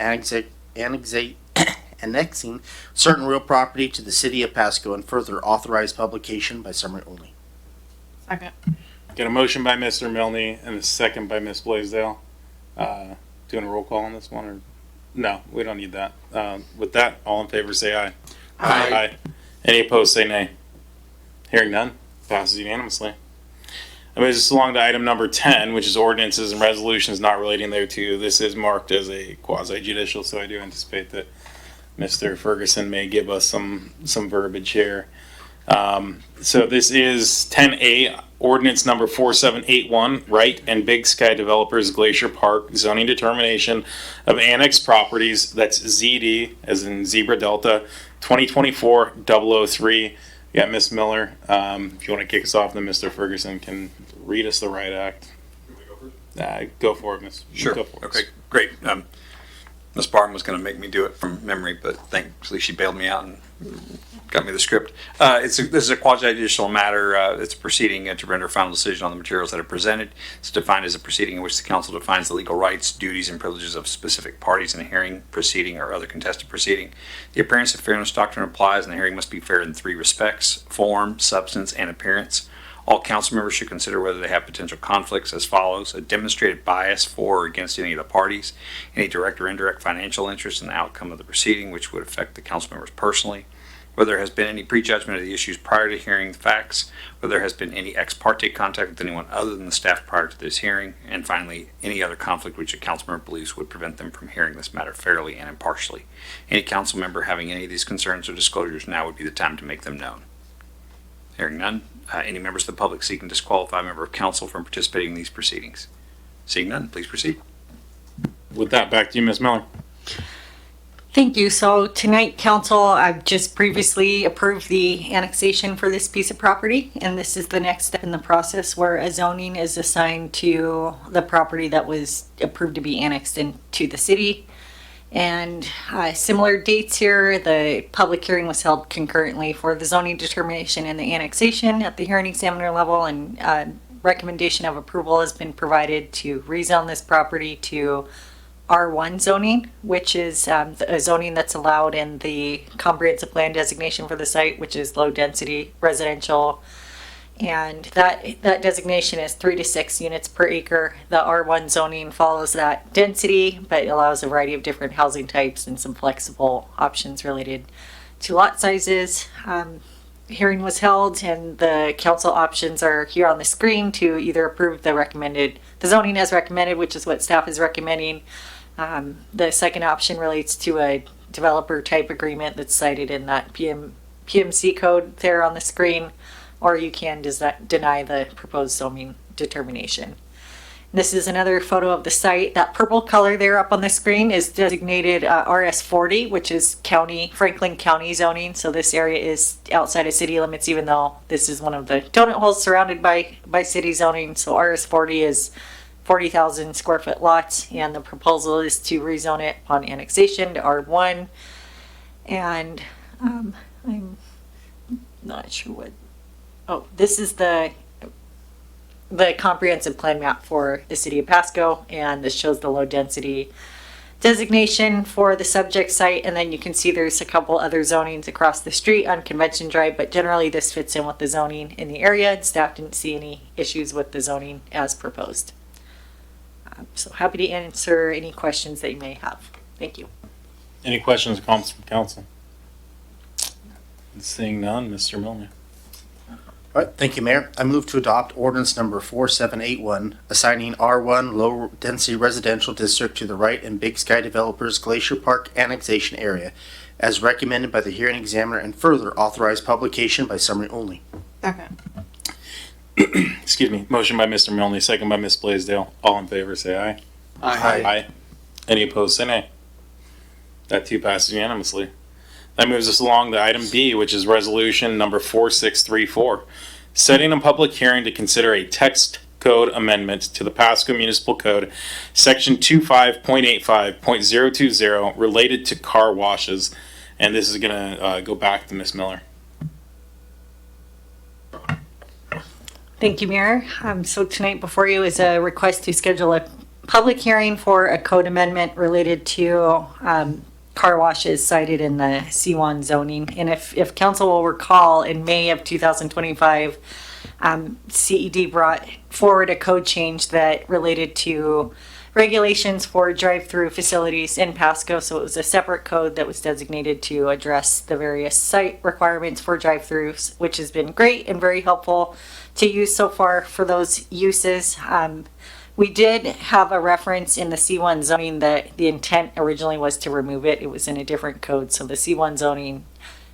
annexing certain real property to the city of Pasco and further authorize publication by summary only. Second. Got a motion by Mr. Milne and a second by Ms. Blaisdell. Doing a roll call on this one, or no? We don't need that. With that, all in favor say aye. Aye. Any opposed say nay. Hearing none, passes unanimously. I move this along to item number 10, which is ordinances and resolutions not relating thereto. This is marked as a quasi judicial, so I do anticipate that Mr. Ferguson may give us some verbiage here. So this is 10A, ordinance number 4781, Wright and Big Sky Developers Glacier Park zoning determination of annexed properties. That's ZD, as in Zebra Delta, 2024-003. You got Ms. Miller. If you want to kick us off, then Mr. Ferguson can read us the right act. Go for it, Ms. Sure. Go for it. Okay, great. Ms. Barton was going to make me do it from memory, but thankfully she bailed me out and got me the script. This is a quasi-judicial matter. It's a proceeding to render a final decision on the materials that are presented. It's defined as a proceeding in which the council defines the legal rights, duties, and privileges of specific parties in a hearing, proceeding, or other contested proceeding. The appearance of fairness doctrine applies, and the hearing must be fair in 3 respects: form, substance, and appearance. All council members should consider whether they have potential conflicts as follows: a demonstrated bias for or against any of the parties, any direct or indirect financial interest in the outcome of the proceeding which would affect the council members personally, whether there has been any prejudgment of the issues prior to hearing the facts, whether there has been any ex parte contact with anyone other than the staff prior to this hearing, and finally, any other conflict which a council member believes would prevent them from hearing this matter fairly and impartially. Any council member having any of these concerns or disclosures, now would be the time to make them known. Hearing none, any members of the public seeking to disqualify a member of council from participating in these proceedings? Seeing none, please proceed. With that, back to you, Ms. Miller. Thank you. So tonight, council, I've just previously approved the annexation for this piece of property, and this is the next step in the process where a zoning is assigned to the property that was approved to be annexed into the city. And similar dates here, the public hearing was held concurrently for the zoning determination and the annexation at the hearing examiner level, and recommendation of approval has been provided to rezone this property to R1 zoning, which is a zoning that's allowed in the comprehensive plan designation for the site, which is low density residential. And that designation is 3 to 6 units per acre. The R1 zoning follows that density, but allows a variety of different housing types and some flexible options related to lot sizes. Hearing was held, and the council options are here on the screen to either approve the zoning as recommended, which is what staff is recommending. The second option relates to a developer type agreement that's cited in that PMC code there on the screen, or you can deny the proposed zoning determination. This is another photo of the site. That purple color there up on the screen is designated RS40, which is Franklin County zoning. So this area is outside of city limits, even though this is one of the donut holes surrounded by city zoning. So RS40 is 40,000 square foot lots, and the proposal is to rezone it on annexation to R1. And I'm not sure what. Oh, this is the comprehensive plan map for the city of Pasco, and this shows the low density designation for the subject site. And then you can see there's a couple other zonings across the street on Convention Drive, but generally this fits in with the zoning in the area, and staff didn't see any issues with the zoning as proposed. So happy to answer any questions that you may have. Thank you. Any questions or comments from council? Seeing none, Mr. Milne. All right, thank you, Mayor. I move to adopt ordinance number 4781, assigning R1 low-density residential district to the Wright and Big Sky Developers Glacier Park annexation area, as recommended by the hearing examiner, and further authorize publication by summary only. Second. Excuse me. Motion by Mr. Milne, second by Ms. Blaisdell. All in favor, say aye. Aye. Any opposed, say nay. That too passes unanimously. That moves us along to item B, which is resolution number 4634. Setting a public hearing to consider a text code amendment to the Pasco Municipal Code, section 25.85.020, related to car washes. And this is gonna go back to Ms. Miller. Thank you, Mayor. So tonight before you is a request to schedule a public hearing for a code amendment related to car washes cited in the C1 zoning. And if council will recall, in May of 2025, CED brought forward a code change that related to regulations for drive-through facilities in Pasco. So it was a separate code that was designated to address the various site requirements for drive-throughs, which has been great and very helpful to use so far for those uses. We did have a reference in the C1 zoning that the intent originally was to remove it. It was in a different code. So the C1 zoning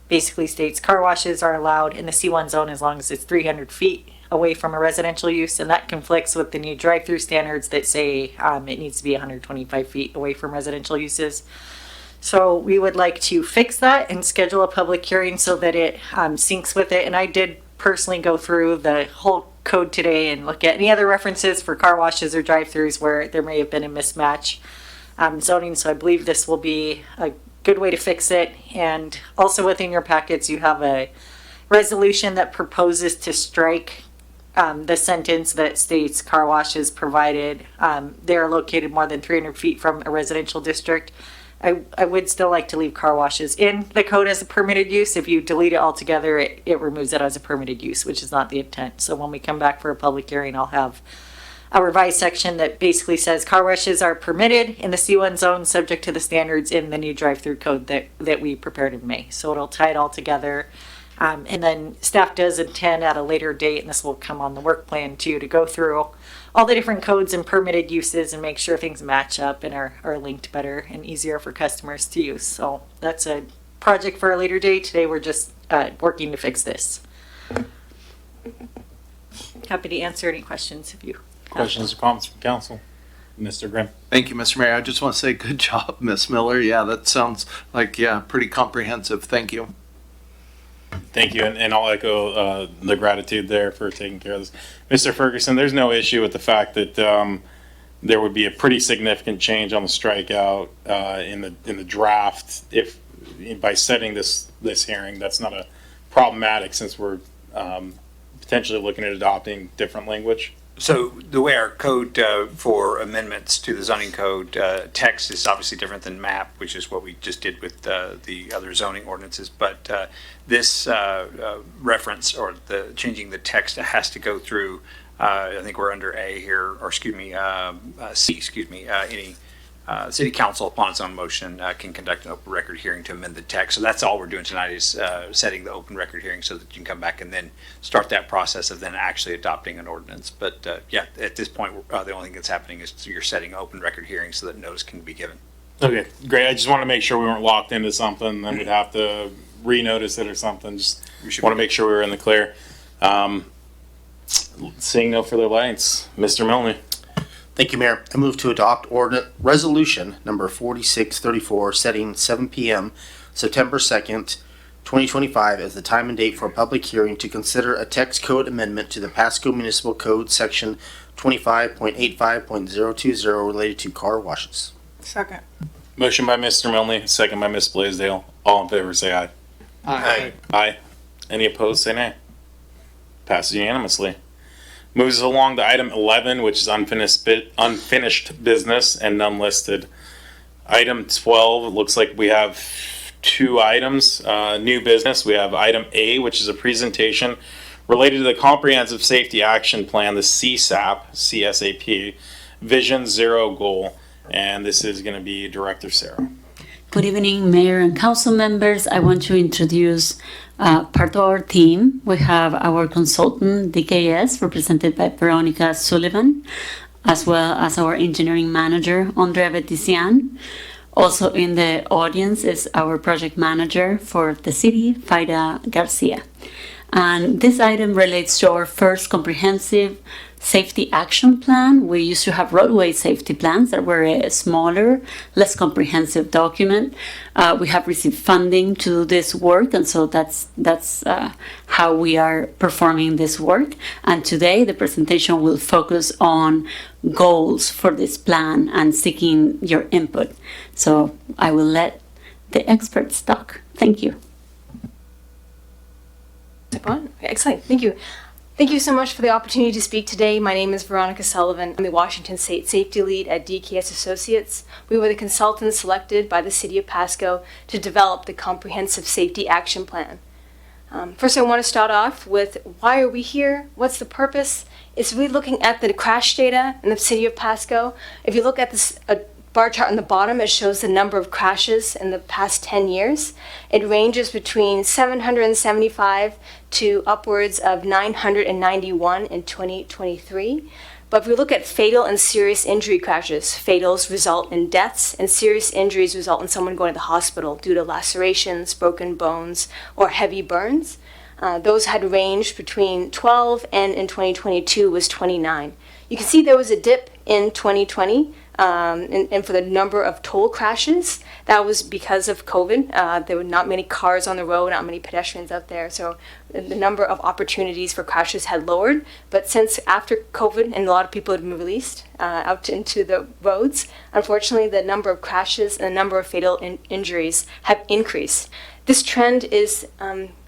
basically states car washes are allowed in the C1 zone as long as it's 300 feet away from a residential use, and that conflicts with the new drive-through standards that say it needs to be 125 feet away from residential uses. So we would like to fix that and schedule a public hearing so that it syncs with it. And I did personally go through the whole code today and look at any other references for car washes or drive-throughs where there may have been a mismatch zoning. So I believe this will be a good way to fix it. And also within your packets, you have a resolution that proposes to strike the sentence that states car washes provided they are located more than 300 feet from a residential district. I would still like to leave car washes in the code as a permitted use. If you delete it altogether, it removes it as a permitted use, which is not the intent. So when we come back for a public hearing, I'll have a revised section that basically says car washes are permitted in the C1 zone subject to the standards in the new drive-through code that we prepared in May. So it'll tie it all together. And then staff does intend at a later date, and this will come on the work plan too, to go through all the different codes and permitted uses and make sure things match up and are linked better and easier for customers to use. So that's a project for a later date. Today we're just working to fix this. Happy to answer any questions if you have. Questions or comments from council? Mr. Grimm. Thank you, Mr. Mayor. I just want to say good job, Miss Miller. Yeah, that sounds like, pretty comprehensive. Thank you. Thank you, and I'll echo the gratitude there for taking care of this. Mr. Ferguson, there's no issue with the fact that there would be a pretty significant change on the strikeout in the draft if by setting this hearing. That's not a problematic since we're potentially looking at adopting different language. So the way our code for amendments to the zoning code text is obviously different than map, which is what we just did with the other zoning ordinances. But this reference or the changing the text has to go through. I think we're under A here, or excuse me, C. Excuse me. Any city council, upon its own motion, can conduct an open record hearing to amend the text. So that's all we're doing tonight is setting the open record hearing so that you can come back and then start that process of then actually adopting an ordinance. But at this point, the only thing that's happening is you're setting an open record hearing so that notice can be given. Okay, great. I just want to make sure we weren't locked into something, then we'd have to renotice it or something. Just want to make sure we were in the clear. Seeing no further lights, Mr. Milne. Thank you, Mayor. I move to adopt resolution number 4634, setting 7 p.m. September 2nd, 2025 as the time and date for a public hearing to consider a text code amendment to the Pasco Municipal Code, section 25.85.020 related to car washes. Second. Motion by Mr. Milne, second by Ms. Blaisdell. All in favor, say aye. Aye. Aye. Any opposed, say nay. Passes unanimously. Moves us along to item 11, which is unfinished business and none listed. Item 12, it looks like we have two items. New business, we have item A, which is a presentation related to the Comprehensive Safety Action Plan, the CSAP, Vision Zero Goal. And this is going to be Director Sarah. Good evening, Mayor and Council members. I want to introduce part of our team. We have our consultant, DKS, represented by Veronica Sullivan, as well as our engineering manager, Andrea Betisian. Also in the audience is our project manager for the city, Faida Garcia. And this item relates to our first comprehensive safety action plan. We used to have roadway safety plans that were a smaller, less comprehensive document. We have received funding to do this work, and so that's how we are performing this work. And today the presentation will focus on goals for this plan and seeking your input. So I will let the experts talk. Thank you. Excellent. Thank you. Thank you so much for the opportunity to speak today. My name is Veronica Sullivan. I'm the Washington State Safety Lead at DKS Associates. We were the consultants selected by the City of Pasco to develop the Comprehensive Safety Action Plan. First, I want to start off with why are we here? What's the purpose? It's really looking at the crash data in the City of Pasco. If you look at this bar chart on the bottom, it shows the number of crashes in the past 10 years. It ranges between 775 to upwards of 991 in 2023. But if we look at fatal and serious injury crashes, fatals result in deaths and serious injuries result in someone going to the hospital due to lacerations, broken bones, or heavy burns. Those had ranged between 12 and in 2022 was 29. You can see there was a dip in 2020 and for the number of toll crashes. That was because of COVID. There were not many cars on the road, not many pedestrians out there, so the number of opportunities for crashes had lowered. But since after COVID and a lot of people had been released out into the roads, unfortunately the number of crashes and the number of fatal injuries have increased. This trend is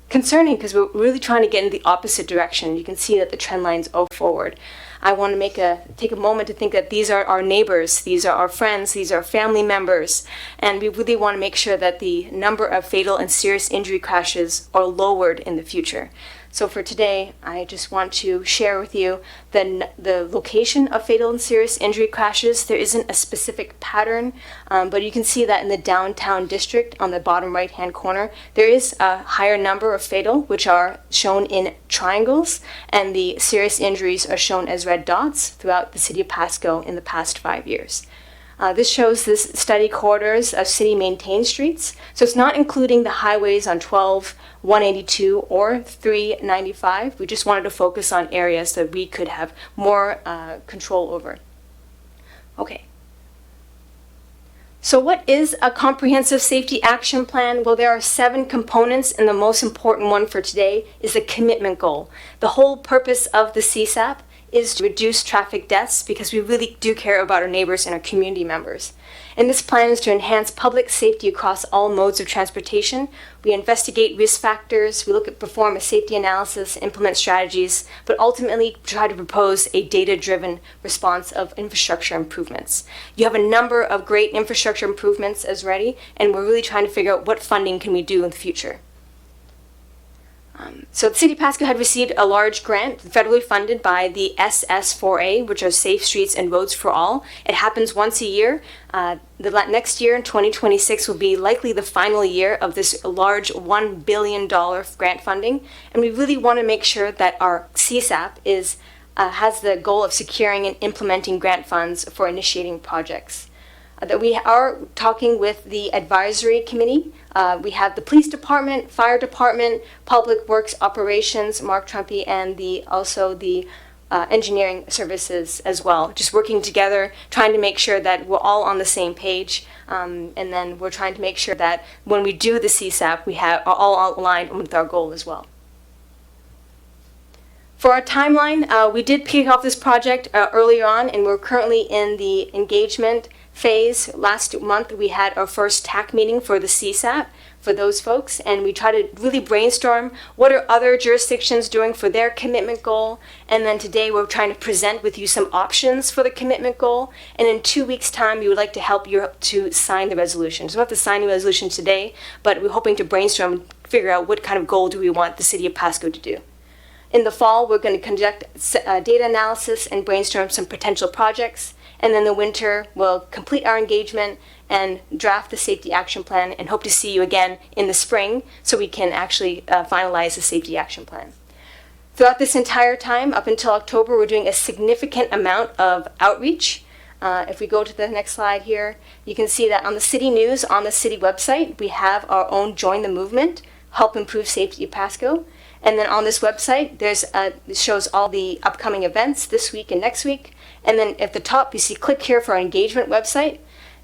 concerning because we're really trying to get in the opposite direction. You can see that the trend lines are forward. I want to take a moment to think that these are our neighbors, these are our friends, these are family members, and we really want to make sure that the number of fatal and serious injury crashes are lowered in the future. So for today, I just want to share with you the location of fatal and serious injury crashes. There isn't a specific pattern, but you can see that in the downtown district on the bottom right-hand corner, there is a higher number of fatal, which are shown in triangles, and the serious injuries are shown as red dots throughout the City of Pasco in the past 5 years. This shows this study corridors of city-maintained streets. So it's not including the highways on 12, 182, or 395. We just wanted to focus on areas that we could have more control over. Okay. So what is a comprehensive safety action plan? Well, there are 7 components, and the most important one for today is the commitment goal. The whole purpose of the CSAP is to reduce traffic deaths because we really do care about our neighbors and our community members. And this plan is to enhance public safety across all modes of transportation. We investigate risk factors, we perform a safety analysis, implement strategies, but ultimately try to propose a data-driven response of infrastructure improvements. You have a number of great infrastructure improvements as ready, and we're really trying to figure out what funding can we do in the future. So the City of Pasco had received a large grant federally funded by the SS4A, which are Safe Streets and Roads for All. It happens once a year. The next year in 2026 will be likely the final year of this large $1 billion grant funding. And we really want to make sure that our CSAP has the goal of securing and implementing grant funds for initiating projects. That we are talking with the advisory committee. We have the police department, fire department, public works operations, Mark Trumpy, and also the engineering services as well. Just working together, trying to make sure that we're all on the same page. And then we're trying to make sure that when we do the CSAP, we are all aligned with our goal as well. For our timeline, we did kick off this project earlier on, and we're currently in the engagement phase. Last month, we had our first TAC meeting for the CSAP for those folks, and we try to really brainstorm what are other jurisdictions doing for their commitment goal, and then today we're trying to present with you some options for the commitment goal, and in 2 weeks' time, we would like to help you to sign the resolution. So we don't have to sign the resolution today, but we're hoping to brainstorm and figure out what kind of goal do we want the City of Pasco to do. In the fall, we're going to conduct data analysis and brainstorm some potential projects. And then the winter, we'll complete our engagement and draft the safety action plan and hope to see you again in the spring so we can actually finalize the safety action plan. Throughout this entire time, up until October, we're doing a significant amount of outreach. If we go to the next slide here, you can see that on the city news, on the city website, we have our own Join the Movement help improve safety at Pasco. And then on this website, it shows all the upcoming events this week and next week. And then at the top, you see click here for our engagement website.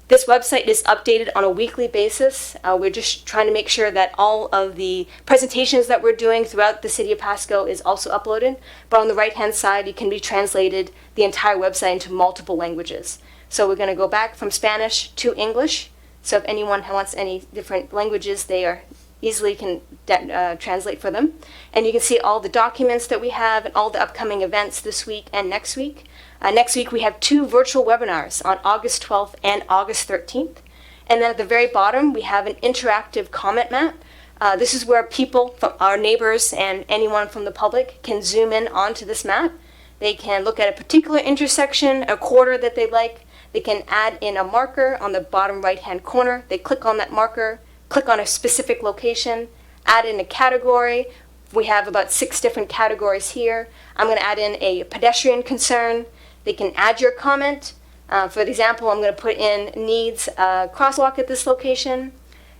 This website is updated on a weekly basis. We're just trying to make sure that all of the presentations that we're doing throughout the city of Pasco is also uploaded. But on the right-hand side, it can be translated the entire website into multiple languages. So we're going to go back from Spanish to English. So if anyone wants any different languages, they are easily can translate for them. And you can see all the documents that we have and all the upcoming events this week and next week. Next week, we have 2 virtual webinars on August 12th and August 13th. And then at the very bottom, we have an interactive comment map. This is where people, from our neighbors and anyone from the public, can zoom in onto this map. They can look at a particular intersection, a quarter that they like. They can add in a marker on the bottom right-hand corner. They click on that marker, click on a specific location, add in a category. We have about 6 different categories here. I'm going to add in a pedestrian concern. They can add your comment. For example, I'm going to put in needs a crosswalk at this location.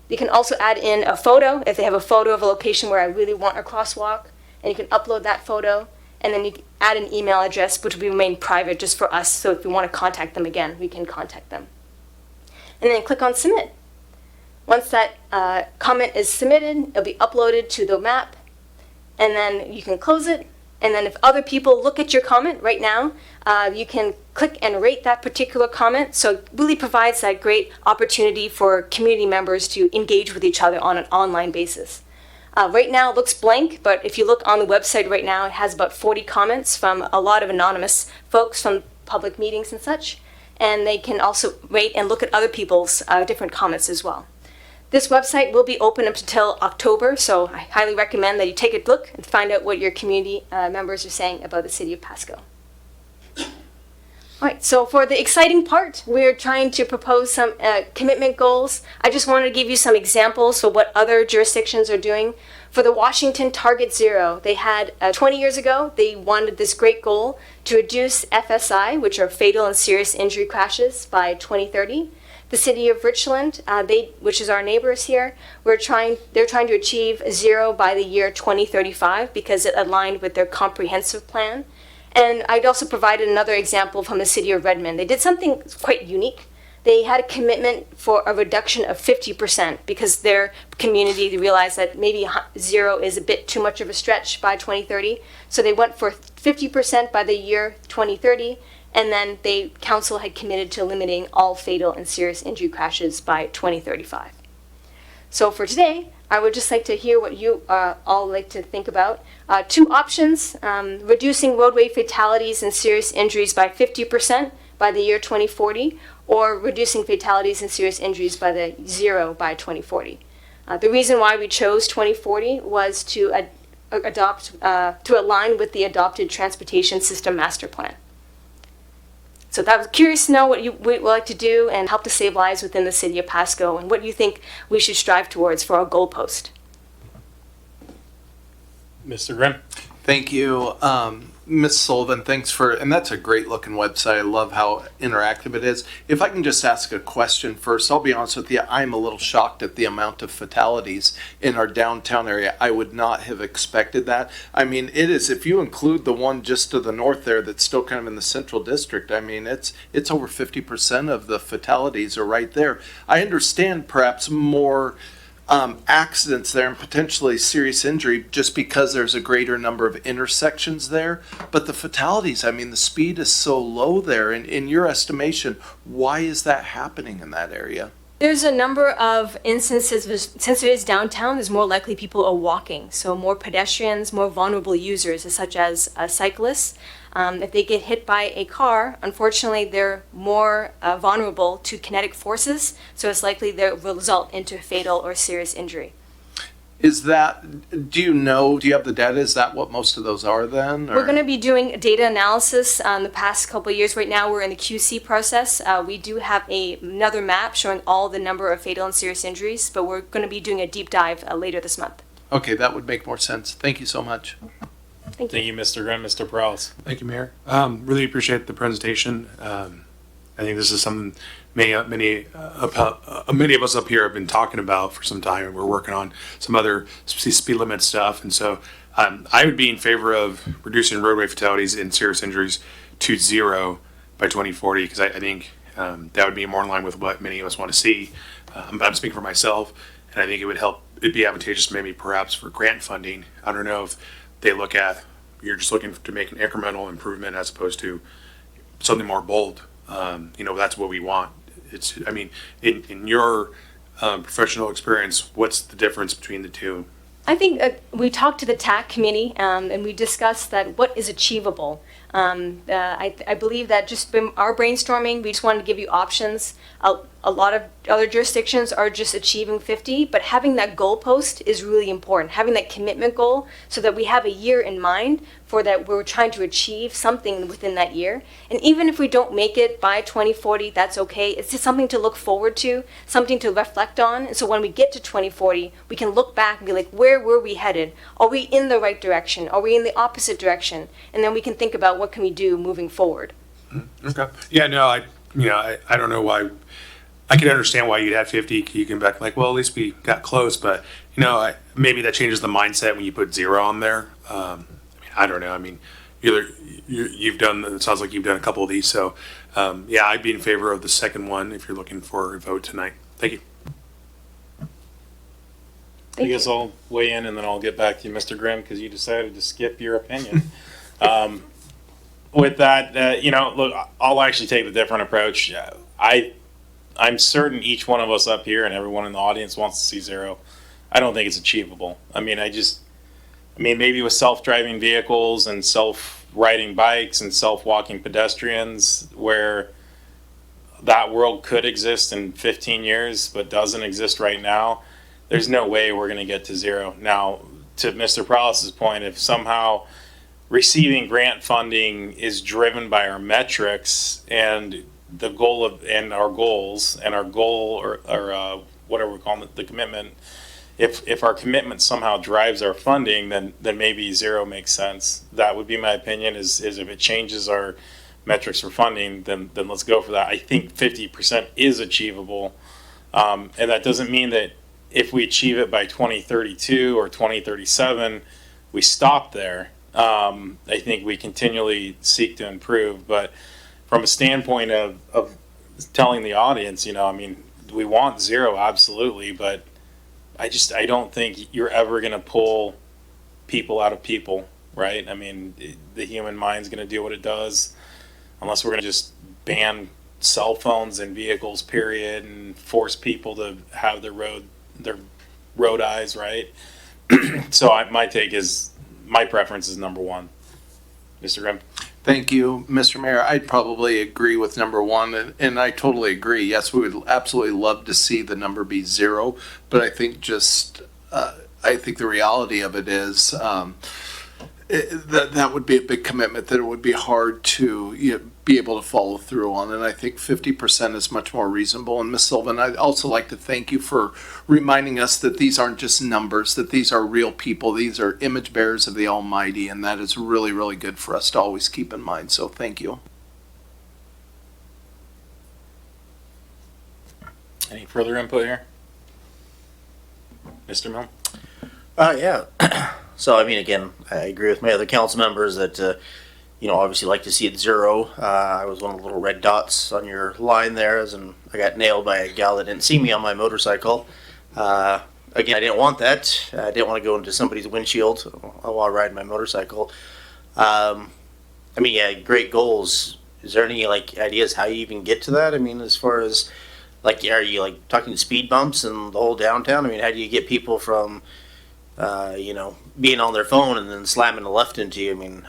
You can also add in a photo if they have a photo of a location where I really want a crosswalk, and you can upload that photo. And then you can add an email address, which will remain private just for us. So if we want to contact them again, we can contact them. And then click on submit. Once that comment is submitted, it'll be uploaded to the map. And then you can close it. And then if other people look at your comment right now, you can click and rate that particular comment. So it really provides that great opportunity for community members to engage with each other on an online basis. Right now it looks blank, but if you look on the website right now, it has about 40 comments from a lot of anonymous folks from public meetings and such. And they can also rate and look at other people's different comments as well. This website will be open up until October, so I highly recommend that you take a look and find out what your community members are saying about the city of Pasco. All right, so for the exciting part, we're trying to propose some commitment goals. I just wanted to give you some examples of what other jurisdictions are doing. For the Washington Target Zero, they had 20 years ago, they wanted this great goal to reduce FSI, which are fatal and serious injury crashes, by 2030. The city of Richland, which is our neighbors here, they're trying to achieve 0 by the year 2035 because it aligned with their comprehensive plan. And I'd also provided another example from the city of Redmond. They did something quite unique. They had a commitment for a reduction of 50% because their community realized that maybe 0 is a bit too much of a stretch by 2030. So they went for 50% by the year 2030. And then the council had committed to eliminating all fatal and serious injury crashes by 2035. So for today, I would just like to hear what you all like to think about. 2 options, reducing roadway fatalities and serious injuries by 50% by the year 2040, or reducing fatalities and serious injuries by the 0 by 2040. The reason why we chose 2040 was to align with the adopted Transportation System Master Plan. So I was curious to know what you would like to do and help to save lives within the city of Pasco, and what you think we should strive towards for our goalpost. Mr. Grimm. Thank you. Ms. Sullivan, thanks and that's a great looking website. I love how interactive it is. If I can just ask a question first, I'll be honest with you, I'm a little shocked at the amount of fatalities in our downtown area. I would not have expected that. I mean, it is, if you include the one just to the north there that's still kind of in the central district, I mean, it's over 50% of the fatalities are right there. I understand perhaps more accidents there and potentially serious injury just because there's a greater number of intersections there. But the fatalities, I mean, the speed is so low there. And in your estimation, why is that happening in that area? There's a number of instances, since it is downtown, there's more likely people are walking. So more pedestrians, more vulnerable users, such as cyclists. If they get hit by a car, unfortunately, they're more vulnerable to kinetic forces. So it's likely they will result into fatal or serious injury. Is that, do you have the data? Is that what most of those are then? Or? We're going to be doing data analysis the past couple of years. Right now, we're in the QC process. We do have another map showing all the number of fatal and serious injuries, but we're going to be doing a deep dive later this month. Okay, that would make more sense. Thank you so much. Thank you. Thank you, Mr. Grimm. Mr. Prowse. Thank you, Mayor. Really appreciate the presentation. I think this is something many of us up here have been talking about for some time, and we're working on some other speed limit stuff. And so I would be in favor of reducing roadway fatalities and serious injuries to 0 by 2040, because I think that would be more in line with what many of us want to see. I'm speaking for myself, and I think it would help. It'd be advantageous maybe perhaps for grant funding. I don't know if they look at, you're just looking to make an incremental improvement as opposed to something more bold. That's what we want. In your professional experience, what's the difference between the two? I think we talked to the TAC committee and we discussed that what is achievable. I believe that just from our brainstorming, we just wanted to give you options. A lot of other jurisdictions are just achieving 50, but having that goalpost is really important. Having that commitment goal so that we have a year in mind for that we're trying to achieve something within that year. And even if we don't make it by 2040, that's okay. It's just something to look forward to, something to reflect on. And so when we get to 2040, we can look back and be like, where were we headed? Are we in the right direction? Are we in the opposite direction? And then we can think about what can we do moving forward. Okay. Yeah, no, I don't know why. I can understand why you'd have 50. You can back like, well, at least we got close, but maybe that changes the mindset when you put 0 on there. I don't know. I mean, you've done. It sounds like you've done a couple of these. So, I'd be in favor of the second one if you're looking for a vote tonight. Thank you. I guess I'll weigh in and then I'll get back to you, Mr. Grimm, because you decided to skip your opinion. With that, look, I'll actually take the different approach. I'm certain each one of us up here and everyone in the audience wants to see 0. I don't think it's achievable. Maybe with self-driving vehicles and self-riding bikes and self-walking pedestrians, where that world could exist in 15 years but doesn't exist right now, there's no way we're going to get to 0. Now, to Mr. Prowse's point, if somehow receiving grant funding is driven by our metrics and the goal and our goals and our goal or whatever we call it, the commitment, if our commitment somehow drives our funding, then maybe 0 makes sense. That would be my opinion, is if it changes our metrics for funding, then let's go for that. I think 50% is achievable. And that doesn't mean that if we achieve it by 2032 or 2037, we stop there. I think we continually seek to improve, but from a standpoint of telling the audience, we want 0, absolutely, but I don't think you're ever going to pull people out of people, right? The human mind's going to do what it does, unless we're going to just ban cell phones in vehicles, period, and force people to have their road eyes, right? So my preference is number 1. Mr. Grimm? Thank you, Mr. Mayor. I'd probably agree with number 1, and I totally agree. Yes, we would absolutely love to see the number be 0, but I think the reality of it is that would be a big commitment that it would be hard to be able to follow through on, and I think 50% is much more reasonable. And Ms. Sullivan, I'd also like to thank you for reminding us that these aren't just numbers, that these are real people, these are image bearers of the Almighty, and that is really, really good for us to always keep in mind, so thank you. Any further input here? Mr. Milne? Yeah. So, again, I agree with my other council members that, obviously like to see it 0. I was one of the little red dots on your line there, I got nailed by a gal that didn't see me on my motorcycle. Again, I didn't want that. I didn't want to go into somebody's windshield while riding my motorcycle. Great goals. Is there any, ideas how you even get to that? As far as, are you, talking speed bumps and the whole downtown? How do you get people from, being on their phone and then slamming the left into you?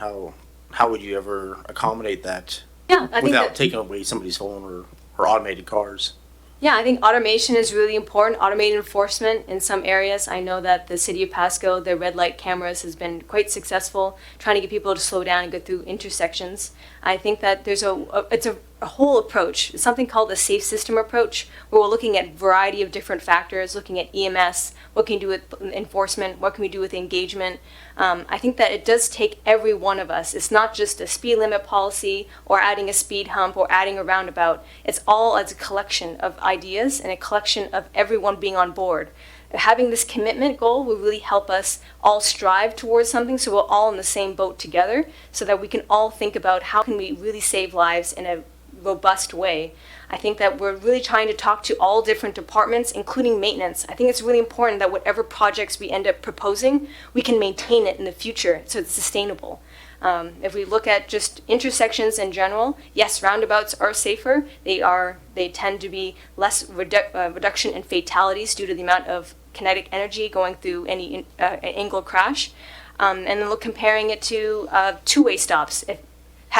How would you ever accommodate that? Yeah, I think without taking away somebody's phone or automated cars? Yeah, I think automation is really important. Automated enforcement in some areas. I know that the city of Pasco, their red light cameras has been quite successful trying to get people to slow down and go through intersections. I think that it's a a whole approach, something called the safe system approach, where we're looking at a variety of different factors, looking at EMS, what can we do with enforcement, what can we do with engagement. I think that it does take every one of us. It's not just a speed limit policy or adding a speed hump or adding a roundabout. It's all as a collection of ideas and a collection of everyone being on board. Having this commitment goal will really help us all strive towards something, so we're all in the same boat together, so that we can all think about how can we really save lives in a robust way. I think that we're really trying to talk to all different departments, including maintenance. I think it's really important that whatever projects we end up proposing, we can maintain it in the future so it's sustainable. If we look at just intersections in general, yes, roundabouts are safer. They tend to be less reduction in fatalities due to the amount of kinetic energy going through any angle crash. And then comparing it to two-way stops.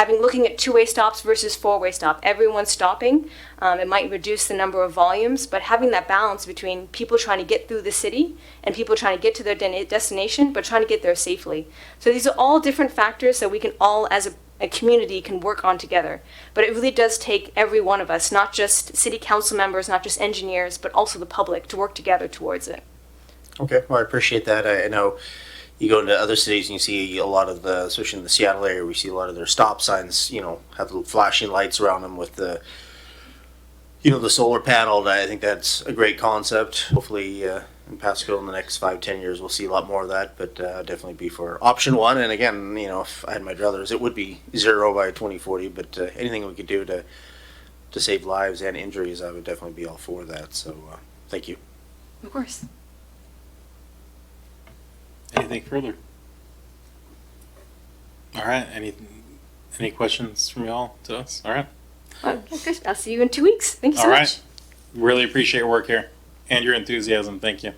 Looking at two-way stops versus four-way stop, everyone's stopping. It might reduce the number of volumes, but having that balance between people trying to get through the city and people trying to get to their destination, but trying to get there safely. So these are all different factors that we can all, as a community, can work on together. But it really does take every one of us, not just city council members, not just engineers, but also the public, to work together towards it. Okay, well, I appreciate that. I know you go into other cities and you see a lot of the, especially in the Seattle area, we see a lot of their stop signs, have little flashing lights around them with the, the solar panel. I think that's a great concept. Hopefully, in Pasco in the next 5-10 years, we'll see a lot more of that, but definitely be for option one. And again, if I had my druthers, it would be 0 by 2040, but anything we could do to save lives and injuries, I would definitely be all for that. So thank you. Of course. Anything further? All right. Any questions from y'all to us? All right. Okay, I'll see you in 2 weeks. Thank you so All right. much. Really appreciate your work here and your enthusiasm. Thank you.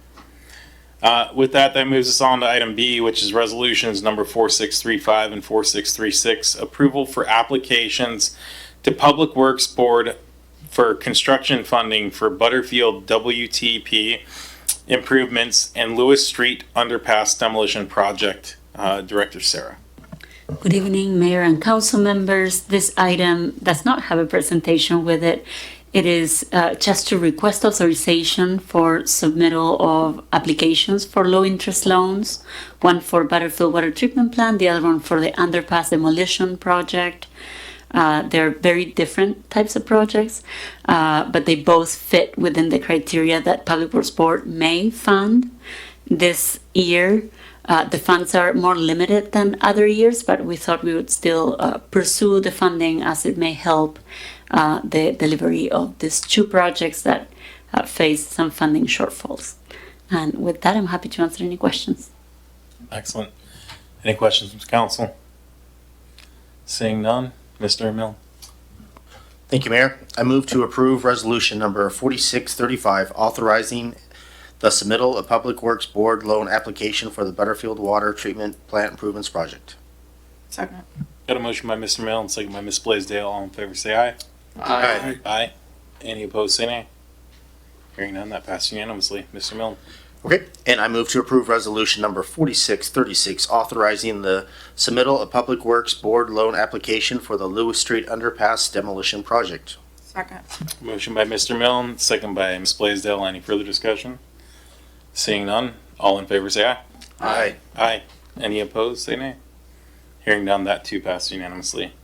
With that moves us on to item B, which is resolutions number 4635 and 4636. Approval for applications to Public Works Board for construction funding for Butterfield WTP improvements and Lewis Street underpass demolition project. Director Sarah. Good evening, Mayor and Council members. This item does not have a presentation with it. It is just to request authorization for submittal of applications for low-interest loans, one for Butterfield Water Treatment Plant, the other one for the underpass demolition project. They're very different types of projects, but they both fit within the criteria that Public Works Board may fund. This year, the funds are more limited than other years, but we thought we would still pursue the funding as it may help the delivery of these two projects that face some funding shortfalls. And with that, I'm happy to answer any questions. Excellent. Any questions from council? Seeing none. Mr. Mill. Thank you, Mayor. I move to approve resolution number 4635, authorizing the submittal of Public Works Board loan application for the Butterfield Water Treatment Plant Improvements Project. Second. Got a motion by Mr. Mill and second by Ms. Blaisdell. All in favor, say aye. Aye. Aye. Any opposed, say nay. Hearing none, that passed unanimously. Mr. Mill. Okay, and I move to approve resolution number 4636, authorizing the submittal of Public Works Board loan application for the Lewis Street underpass demolition project. Second. Motion by Mr. Milne, second by Ms. Blaisdell. Any further discussion? Seeing none, all in favor say aye. Aye. Aye. Any opposed, say nay. Hearing none, that too passed unanimously.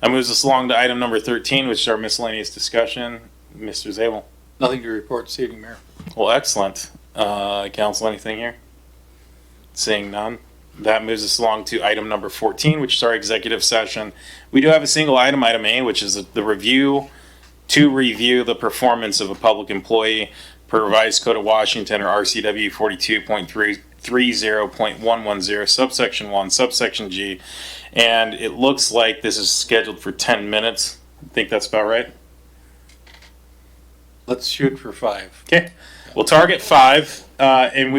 That moves us along to item number 13, which is our miscellaneous discussion. Mr. Zabel. Nothing to report this evening, Mayor. Well, excellent. Council, anything here? Seeing none. That moves us along to item number 14, which is our executive session. We do have a single item, item A, which is the review the performance of a public employee per revised code of Washington or RCW 42.30.110, subsection 1, subsection G. And it looks like this is scheduled for 10 minutes. I think that's about right. Let's shoot for 5. Okay. We'll target 5, and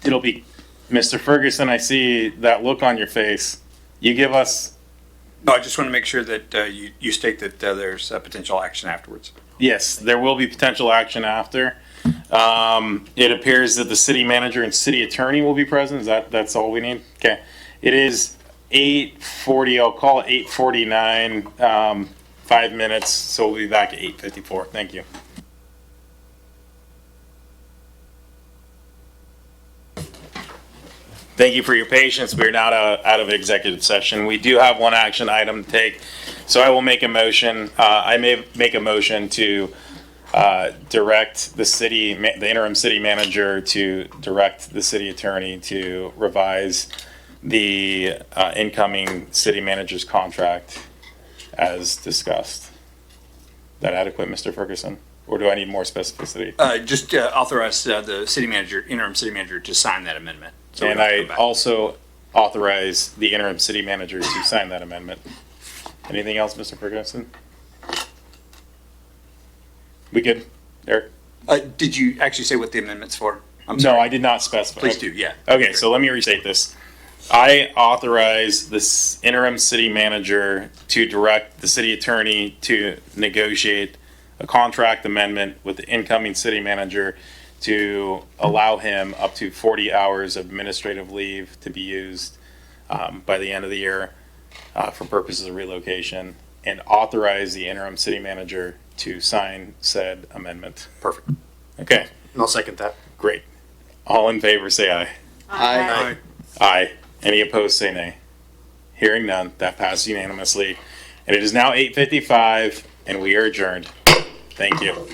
it'll be, Mr. Ferguson, I see that look on your face. You give us. No, I just want to make sure that you state that there's potential action afterwards. Yes, there will be potential action after. It appears that the city manager and city attorney will be present. That's all we need? Okay. It is 8:40, I'll call it 8:49. If 5 minutes, so we'll be back at 8:54. Thank you. Thank you for your patience. We're now out of executive session. We do have one action item to take, so I will make a motion. I may make a motion to direct the interim city manager to direct the city attorney to revise the incoming city manager's contract as discussed. Is that adequate, Mr. Ferguson? Or do I need more specificity? Just authorize the city manager, interim city manager, to sign that amendment. So we And don't have to I come back. also authorize the interim city manager to sign that amendment. Anything else, Mr. Ferguson? We good, Eric? Did you actually say what the amendment's for? I'm No, sorry. I did not specify. Please do, yeah. Okay, so let me restate this. I authorize this interim city manager to direct the city attorney to negotiate a contract amendment with the incoming city manager to allow him up to 40 hours of administrative leave to be used by the end of the year for purposes of relocation, and authorize the interim city manager to sign said amendment. Perfect. Okay, I'll second that. great. All in favor, say aye. Aye. Aye. Any opposed, say nay. Hearing none, that passes unanimously. And it is now 8:55, and we are adjourned. Thank you.